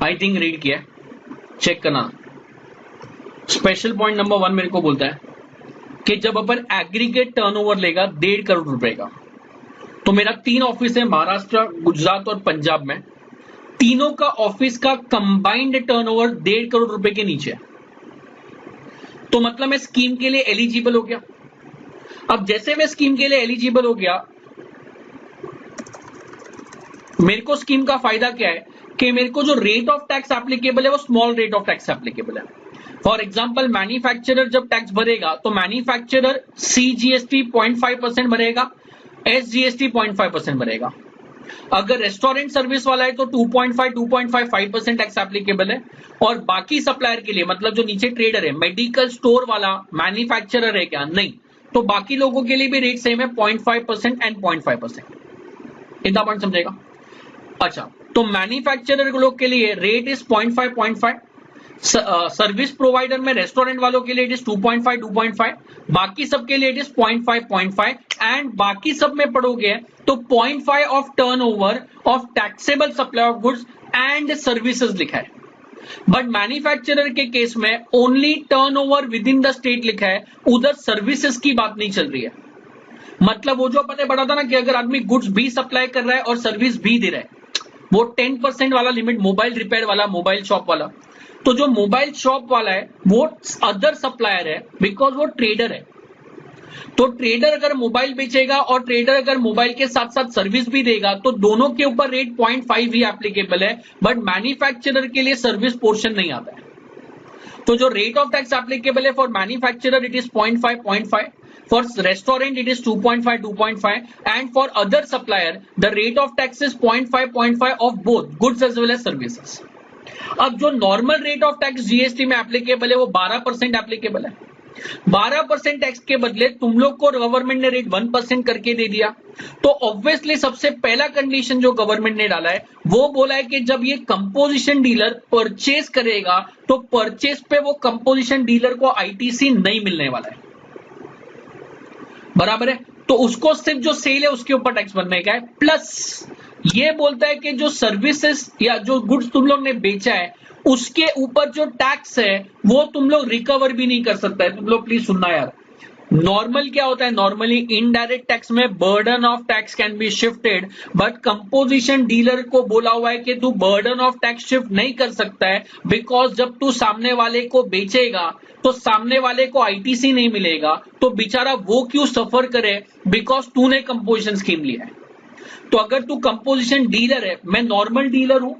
I think read किया है, चेक करना। स्पेशल पॉइंट नंबर 1 मेरे को बोलता है कि जब अपन एग्रीगेट टर्नओवर लेगा 1.5 करोड़ रुपए का, तो मेरा 3 ऑफिस है महाराष्ट्र, गुजरात और पंजाब में, तीनों का ऑफिस का कंबाइंड टर्नओवर 1.5 करोड़ रुपए के नीचे है, तो मतलब मैं स्कीम के लिए एलिजिबल हो गया। अब जैसे मैं स्कीम के लिए एलिजिबल हो गया, मेरे को स्कीम का फायदा क्या है कि मेरे को जो रेट ऑफ टैक्स एप्लीकेबल है वो small rate of tax applicable है। फॉर एग्जांपल मैन्युफैक्चरर जब टैक्स भरेगा तो मैन्युफैक्चरर CGST 0.5% भरेगा, SGST 0.5% भरेगा। अगर रेस्टोरेंट सर्विस वाला है तो 2.5% टैक्स एप्लीकेबल है, और बाकी सप्लायर के लिए मतलब जो नीचे ट्रेडर है, मेडिकल स्टोर वाला, मैन्युफैक्चरर है क्या, नहीं, तो बाकी लोगों के लिए भी रेट सेम है 0.5% एंड 0.5%। इतना पॉइंट समझेगा। अच्छा, तो मैन्युफैक्चरर लोग के लिए रेट इज 0.5, सर्विस प्रोवाइडर में रेस्टोरेंट वालों के लिए इट इज 2.5, बाकी सबके लिए इट इज 0.5 एंड बाकी सब में पढ़ोगे तो 0.5 of turnover of taxable supply of goods and services लिखा है। बट मैन्युफैक्चरर के केस में only turnover with in the state लिखा है, उधर सर्विसेज की बात नहीं चल रही है। मतलब वो जो अपन पढ़ा था ना कि अगर आदमी गुड्स भी सप्लाई कर रहा है और सर्विस भी दे रहा है, वो 10% वाला लिमिट, मोबाइल रिपेयर वाला, मोबाइल शॉप वाला, तो जो मोबाइल शॉप वाला है वो अदर सप्लायर है बिकॉज वो ट्रेडर है। तो ट्रेडर अगर मोबाइल बेचेगा और ट्रेडर अगर मोबाइल के साथ साथ सर्विस भी देगा तो दोनों के ऊपर रेट 0.5 ही एप्लीकेबल है, बट मैन्युफैक्चरर के लिए सर्विस पोर्शन नहीं आता है। तो जो रेट ऑफ टैक्स एप्लीकेबल है for manufacturer it is 0.5, for restaurant it is 2.5 and for other supplier the rate of tax is 0.5 of both goods as well as services। अब जो normal rate of tax GST में applicable है वो 12% applicable है। 12% tax के बदले तुम लोग को गवर्नमेंट ने रेट 1% करके दे दिया, तो ऑब्वियसली सबसे पहला कंडीशन जो गवर्नमेंट ने डाला है वो बोला है कि जब ये कंपोजिशन डीलर परचेज करेगा तो परचेज पे वो कंपोजिशन डीलर को आईटीसी नहीं मिलने वाला है, बराबर है। तो उसको सिर्फ जो सेल है उसके ऊपर टैक्स भरने का है, प्लस ये बोलता है कि जो सर्विसेज या जो गुड्स तुम लोग ने बेचा है उसके ऊपर जो टैक्स है वो तुम लोग रिकवर भी नहीं कर सकता है। तुम लोग प्लीज सुनना यार, नॉर्मल क्या होता है, नॉर्मली इनडायरेक्ट टैक्स में burden of tax can be shifted, but composition dealer को बोला हुआ है कि तू बर्डन ऑफ टैक्स शिफ्ट नहीं कर सकता है, बिकॉज जब तू सामने वाले को बेचेगा तो सामने वाले को आईटीसी नहीं मिलेगा, तो बेचारा वो क्यों सफर करे, बिकॉज तूने कंपोजिशन स्कीम लिया है। तो अगर तू कंपोजिशन डीलर है, मैं नॉर्मल डीलर हूं,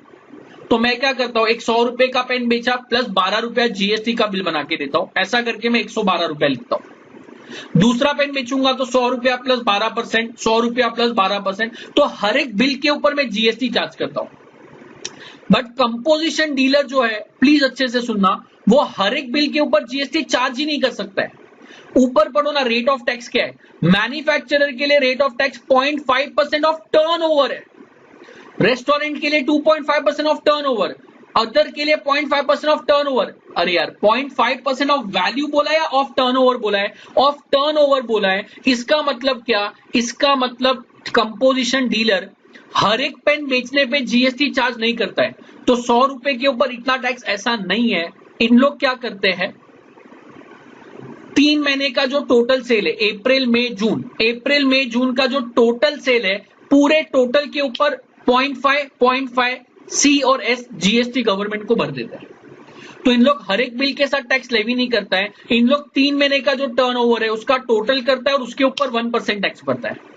तो मैं क्या करता हूं, एक 100 रुपए का पेन बेचा प्लस 12 रुपया जीएसटी का बिल बना के देता हूं, ऐसा करके मैं 112 रुपया लिखता हूं। दूसरा पेन बेचूंगा तो 100 रुपया प्लस 12%, 100 रुपया प्लस 12%, तो हर एक बिल के ऊपर मैं जीएसटी चार्ज करता हूं। बट कंपोजिशन डीलर जो है, प्लीज अच्छे से सुनना, वो हर एक बिल के ऊपर जीएसटी चार्ज ही नहीं कर सकता है। ऊपर पढ़ो ना, रेट ऑफ टैक्स क्या है। मैन्युफैक्चरर के लिए rate of tax 0.5% of turnover है, रेस्टोरेंट के लिए 2.5% ऑफ टर्नओवर, अदर के लिए 0.5% ऑफ टर्नओवर। अरे यार 0.5% ऑफ वैल्यू बोला है, ऑफ टर्नओवर बोला है, ऑफ टर्नओवर बोला है। इसका मतलब क्या, इसका मतलब कंपोजिशन डीलर हर एक पेन बेचने पे जीएसटी चार्ज नहीं करता है। तो 100 रुपए के ऊपर इतना टैक्स ऐसा नहीं है। इन लोग क्या करते हैं, 3 महीने का जो टोटल सेल है, अप्रैल मई जून का जो टोटल सेल है, पूरे टोटल के ऊपर 0.5 सी और एस जीएसटी गवर्नमेंट को भर देता है। तो इन लोग हर एक बिल के साथ टैक्स लेवी नहीं करता है, इन लोग 3 महीने का जो टर्नओवर है उसका टोटल करता है और उसके ऊपर 1% टैक्स भरता है।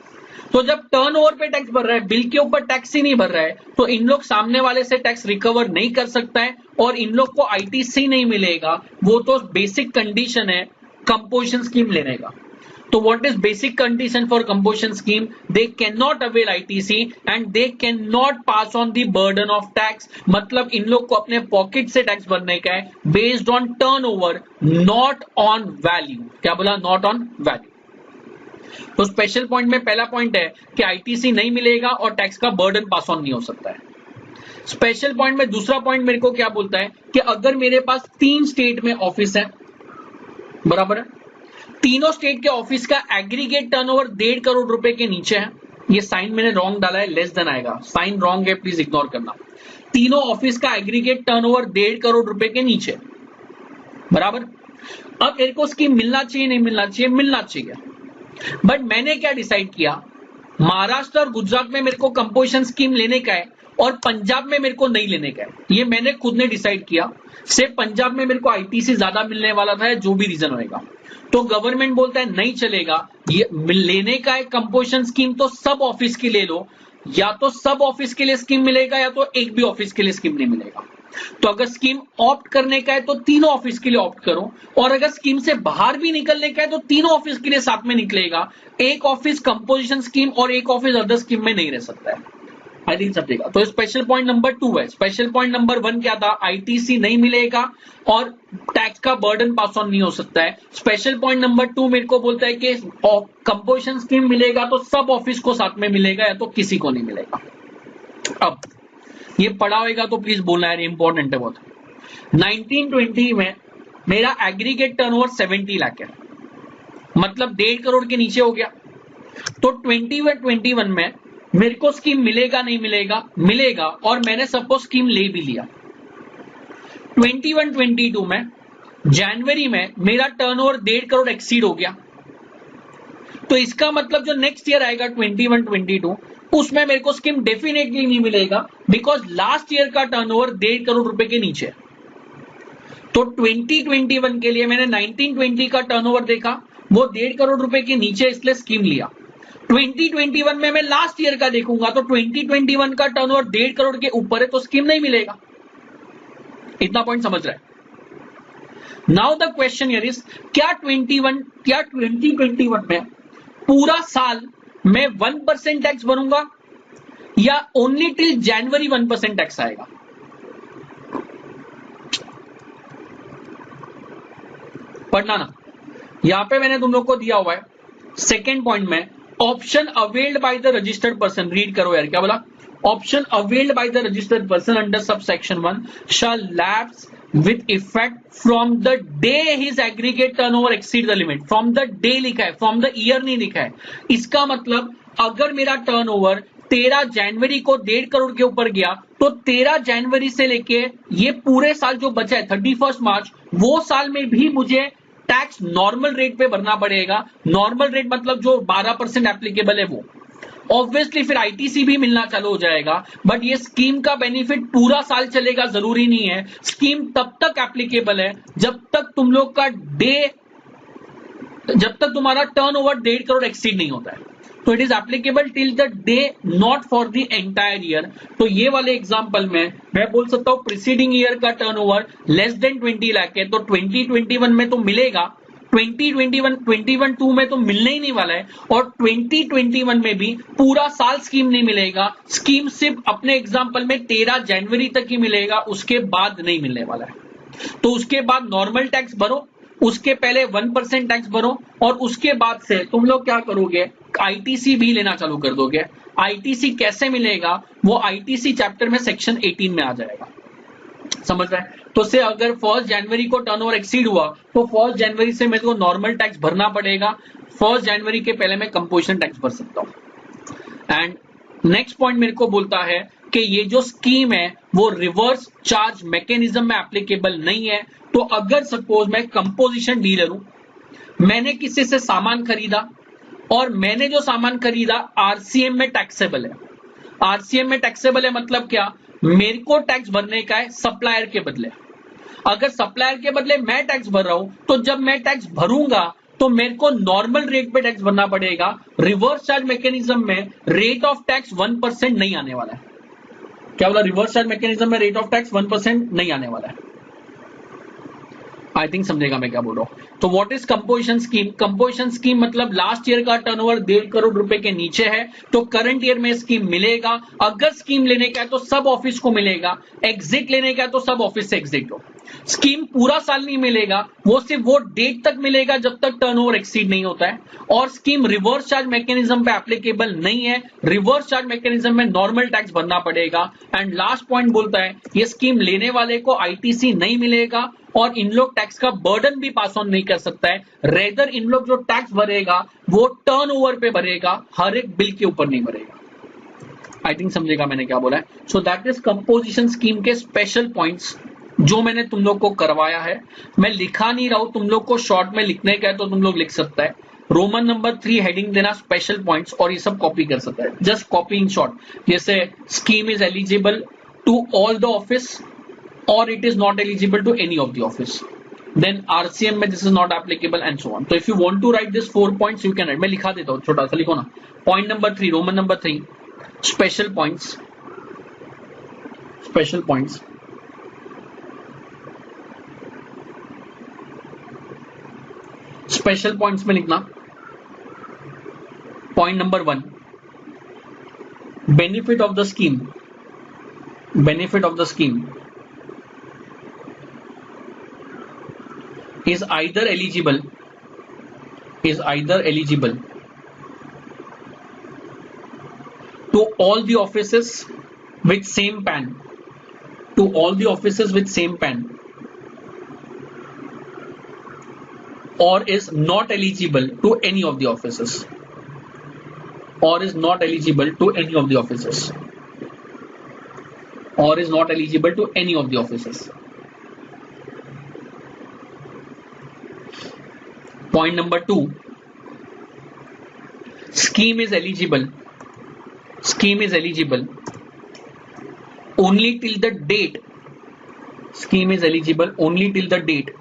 तो जब टर्नओवर पे टैक्स भर रहा है, बिल के ऊपर टैक्स ही नहीं भर रहा है, तो इन लोग सामने वाले से टैक्स रिकवर नहीं कर सकता है और इन लोग को आईटीसी नहीं मिलेगा। वो तो बेसिक कंडीशन है कंपोजिशन स्कीम लेने का। तो what is basic condition for composition scheme? They cannot avail ITC and they cannot pass on the burden of tax। मतलब इन लोग को अपने पॉकेट से टैक्स भरने का है, based on turnover, not on value. क्या बोला, नॉट ऑन वैल्यू। तो स्पेशल पॉइंट में पहला पॉइंट है कि आईटीसी नहीं मिलेगा और टैक्स का बर्डन पास ऑन नहीं हो सकता है। स्पेशल पॉइंट में दूसरा पॉइंट मेरे को क्या बोलता है कि अगर मेरे पास 3 स्टेट में ऑफिस है, बराबर है, तीनों स्टेट के ऑफिस का एग्रीगेट टर्नओवर 1.5 करोड़ रुपए के नीचे है, ये साइन मैंने रॉन्ग डाला है, लेस देन आएगा, साइन रॉन्ग है, प्लीज इग्नोर करना। तीनों ऑफिस का एग्रीगेट टर्नओवर 1.5 करोड़ रुपए के नीचे, बराबर। अब मेरे को स्कीम मिलना चाहिए नहीं मिलना चाहिए? मिलना चाहिए। बट मैंने क्या डिसाइड किया, महाराष्ट्र और गुजरात में मेरे को कंपोजिशन स्कीम लेने का है और पंजाब में मेरे को नहीं लेने का है। ये मैंने खुद ने डिसाइड किया। सिर्फ पंजाब में मेरे को आईटीसी ज्यादा मिलने वाला था, जो भी रीजन होएगा। तो गवर्नमेंट बोलता है नहीं चलेगा, ये लेने का है कंपोजिशन स्कीम तो सब ऑफिस के ले लो, या तो सब ऑफिस के लिए स्कीम मिलेगा या तो एक भी ऑफिस के लिए स्कीम नहीं मिलेगा। तो अगर स्कीम ऑप्ट करने का है तो तीनों ऑफिस के लिए ऑप्ट करो, और अगर स्कीम से बाहर भी निकलने का है तो तीनों ऑफिस के लिए साथ में निकलेगा। एक ऑफिस कंपोजिशन स्कीम और एक ऑफिस अदर स्कीम में नहीं रह सकता है। आई थिंक समझेगा। तो स्पेशल पॉइंट नंबर 2 है। स्पेशल पॉइंट नंबर 1 क्या था? आईटीसी नहीं मिलेगा और टैक्स का बर्डन पास ऑन नहीं हो सकता है। स्पेशल पॉइंट नंबर 2 मेरे को बोलता है कि कंपोजिशन स्कीम मिलेगा तो सब ऑफिस को साथ में मिलेगा या तो किसी को नहीं मिलेगा। अब ये पढ़ा होगा तो प्लीज बोलना है, इंपॉर्टेंट है बहुत। 1920 में मेरा एग्रीगेट टर्नओवर 70 लाख है, मतलब 1.5 करोड़ के नीचे हो गया। तो 21 में मेरे को स्कीम मिलेगा नहीं मिलेगा? मिलेगा, और मैंने सपोज स्कीम ले भी लिया। 21-22 में जनवरी में मेरा टर्नओवर 1.5 करोड़ एक्सीड हो गया। तो इसका मतलब जो नेक्स्ट ईयर आएगा 21-22 उसमें मेरे को स्कीम डेफिनेटली नहीं मिलेगा, बिकॉज लास्ट ईयर का टर्नओवर 1.5 करोड़ रुपए के नीचे। तो 2021 के लिए मैंने 1920 का टर्नओवर देखा, वो 1.5 करोड़ रुपए के नीचे, इसलिए स्कीम लिया। 2021 में मैं लास्ट ईयर का देखूंगा तो 2021 का टर्नओवर 1.5 करोड़ के ऊपर है, तो स्कीम नहीं मिलेगा। इतना पॉइंट समझ रहा है? Now the question here is, क्या 2021 में पूरा साल मैं 1% टैक्स भरूंगा या ओनली टिल जनवरी 1% टैक्स आएगा? पढ़ना ना, यहां पे मैंने तुम लोग को दिया हुआ है सेकेंड पॉइंट में, option availed by the registered person. Read करो यार, क्या बोला? Option availed by the registered person under sub section 1 shall lapse with effect from the day his aggregate turnover exceed the limit। from the day लिखा है, from the year नहीं लिखा है। इसका मतलब अगर मेरा टर्नओवर 13 जनवरी को 1.5 करोड़ के ऊपर गया तो 13 जनवरी से लेके ये पूरे साल जो बचा है 31 मार्च, वो साल में भी मुझे टैक्स नॉर्मल रेट पे भरना पड़ेगा। नॉर्मल रेट मतलब जो 12% एप्लीकेबल है वो। ऑब्वियसली फिर आईटीसी भी मिलना चालू हो जाएगा, बट ये स्कीम का बेनिफिट पूरा साल चलेगा जरूरी नहीं है। स्कीम तब तक एप्लीकेबल है जब तक तुम लोग का जब तक तुम्हारा टर्नओवर 1.5 करोड़ एक्सीड नहीं होता है। तो it is applicable till the day, not for the entire year. तो ये वाले एग्जांपल में मैं बोल सकता हूं प्रीसीडिंग ईयर का टर्नओवर लेस देन 20 लाख है, तो 2021 में तो मिलेगा, 2021-22 में तो मिलने ही नहीं वाला है, और 2021 में भी पूरा साल स्कीम नहीं मिलेगा। स्कीम सिर्फ अपने एग्जांपल में 13 जनवरी तक ही मिलेगा, उसके बाद नहीं मिलने वाला है। तो उसके बाद नॉर्मल टैक्स भरो, उसके पहले 1% टैक्स भरो, और उसके बाद से तुम लोग क्या करोगे? आईटीसी भी लेना चालू कर दोगे। आईटीसी कैसे मिलेगा? वो आईटीसी चैप्टर में सेक्शन 18 में आ जाएगा। समझ रहा है? तो से अगर 1 जनवरी को टर्नओवर एक्सीड हुआ तो 1 जनवरी से मेरे को नॉर्मल टैक्स भरना पड़ेगा, 1 जनवरी के पहले मैं कंपोजिशन टैक्स भर सकता हूं। एंड नेक्स्ट पॉइंट मेरे को बोलता है कि ये जो स्कीम है वो रिवर्स चार्ज मैकेनिज्म में एप्लीकेबल नहीं है। तो अगर सपोज मैं कंपोजिशन डीलर हूं, मैंने किसी से सामान खरीदा और मैंने जो सामान खरीदा आरसीएम में टैक्सेबल है। आरसीएम में टैक्सेबल है मतलब क्या? मेरे को टैक्स भरने का है सप्लायर के बदले। अगर सप्लायर के बदले मैं टैक्स भर रहा हूं तो जब मैं टैक्स भरूंगा तो मेरे को नॉर्मल रेट पे टैक्स भरना पड़ेगा। रिवर्स चार्ज मैकेनिज्म में रेट ऑफ टैक्स 1% नहीं आने वाला है। क्या बोला? रिवर्स चार्ज मैकेनिज्म में रेट ऑफ टैक्स 1% नहीं आने वाला है। आई थिंक समझेगा मैं क्या बोल रहा हूं। तो what is composition scheme? Composition scheme मतलब लास्ट ईयर का टर्नओवर 1.5 करोड़ रुपए के नीचे है तो करंट ईयर में स्कीम मिलेगा। अगर स्कीम लेने का है तो सब ऑफिस को मिलेगा, एग्जिट लेने का है तो सब ऑफिस से एग्जिट हो। स्कीम पूरा साल नहीं मिलेगा, वो सिर्फ वो डेट तक मिलेगा जब तक टर्नओवर एक्सीड नहीं होता है, और स्कीम रिवर्स चार्ज मैकेनिज्म पे एप्लीकेबल नहीं है। रिवर्स चार्ज मैकेनिज्म में नॉर्मल टैक्स भरना पड़ेगा। एंड लास्ट पॉइंट बोलता है ये स्कीम लेने वाले को आईटीसी नहीं मिलेगा और इन लोग टैक्स का बर्डन भी पास ऑन नहीं कर सकता है। रेदर इन लोग जो टैक्स भरेगा वो टर्नओवर पे भरेगा, हर एक बिल के ऊपर नहीं भरेगा। आई थिंक समझेगा मैंने क्या बोला है। So that is composition scheme के स्पेशल पॉइंट्स जो मैंने तुम लोग को करवाया है। मैं लिखा नहीं रहा हूं, तुम लोग को शॉर्ट में लिखने का है तो तुम लोग लिख सकता है। रोमन नंबर 3 हेडिंग देना स्पेशल पॉइंट्स, और ये सब कॉपी कर सकता है, जस्ट कॉपी इन शॉर्ट। जैसे scheme is eligible to all the office और it is not eligible to any of the office, then RCM में this is not applicable and so on. तो if you want to write this 4 points you can write. मैं लिखा देता हूं, छोटा सा लिखो ना। Point number 3, Roman number 3, special points, special points. Special points में लिखना point number 1, benefit of the scheme, benefit of the scheme is either eligible to all the offices with same PAN, to all the offices with same PAN, or is not eligible to any of the offices, or is not eligible to any of the offices, or is not eligible to any of the offices. Point number 2, scheme is eligible only till the date, scheme is eligible only till the date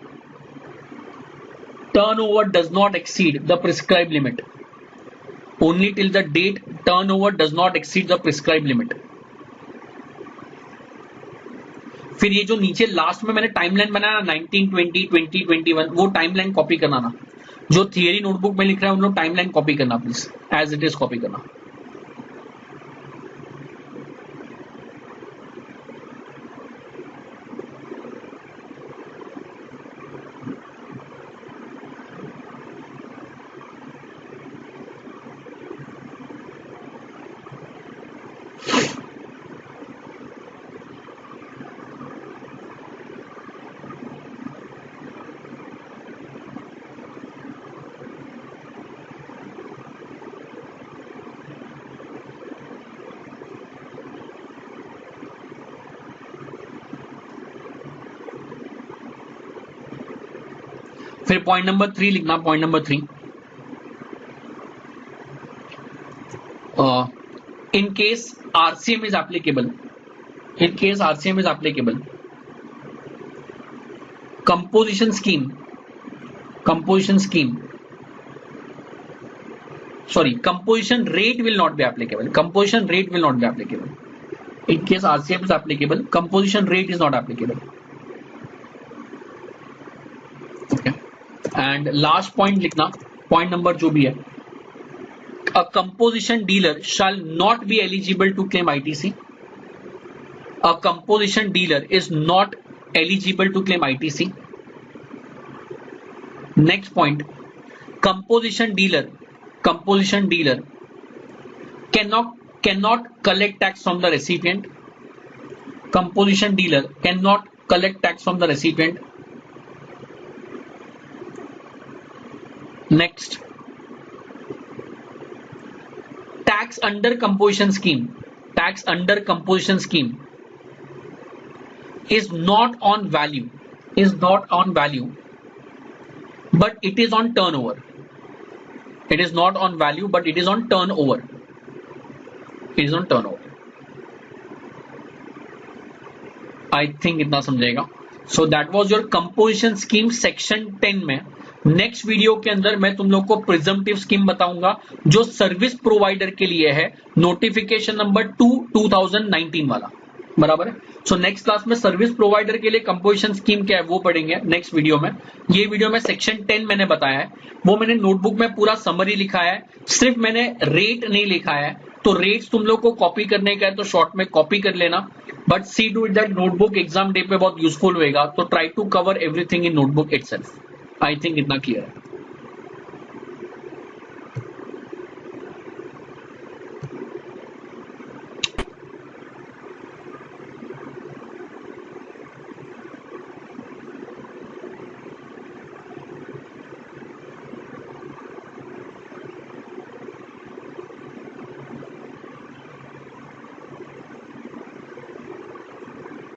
turnover does not exceed the prescribed limit, only till the date turnover does not exceed the prescribed limit. फिर ये जो नीचे last में मैंने timeline बनाया 1920 2021, वो timeline copy करना ना, जो थियरी नोटबुक में लिख रहा है उन लोग टाइमलाइन कॉपी करना please, as it is copy करना। फिर पॉइंट नंबर 3 लिखना, point number 3, in case RCM is applicable, in case RCM is applicable, composition scheme, sorry composition rate will not be applicable, composition rate will not be applicable. In case RCM is applicable, composition rate is not applicable. And last point लिखना, point number जो भी है, a composition dealer shall not be eligible to claim ITC, a composition dealer is not eligible to claim ITC. Next point, composition dealer cannot collect tax from the recipient, composition dealer cannot collect tax from the recipient. Next, tax under composition scheme is not on value, but it is on turnover. It is not on value but it is on turnover. It is on turnover. I think इतना समझेगा। So that was your composition scheme section 10 में। Next video के अंदर मैं तुम लोग को presumptive scheme बताऊंगा जो सर्विस प्रोवाइडर के लिए है, नोटिफिकेशन नंबर 2 2019 वाला, बराबर है। सो नेक्स्ट क्लास में सर्विस प्रोवाइडर के लिए कंपोजिशन स्कीम क्या है वो पढ़ेंगे नेक्स्ट वीडियो में। ये वीडियो में सेक्शन 10 मैंने बताया है, वो मैंने नोटबुक में पूरा समरी लिखा है, सिर्फ मैंने रेट नहीं लिखा है। तो रेट्स तुम लोग को कॉपी करने का है तो शॉर्ट में कॉपी कर लेना, but see to it that notebook exam day पे बहुत यूजफुल होएगा, तो try to cover everything in notebook itself. I think इतना क्लियर है।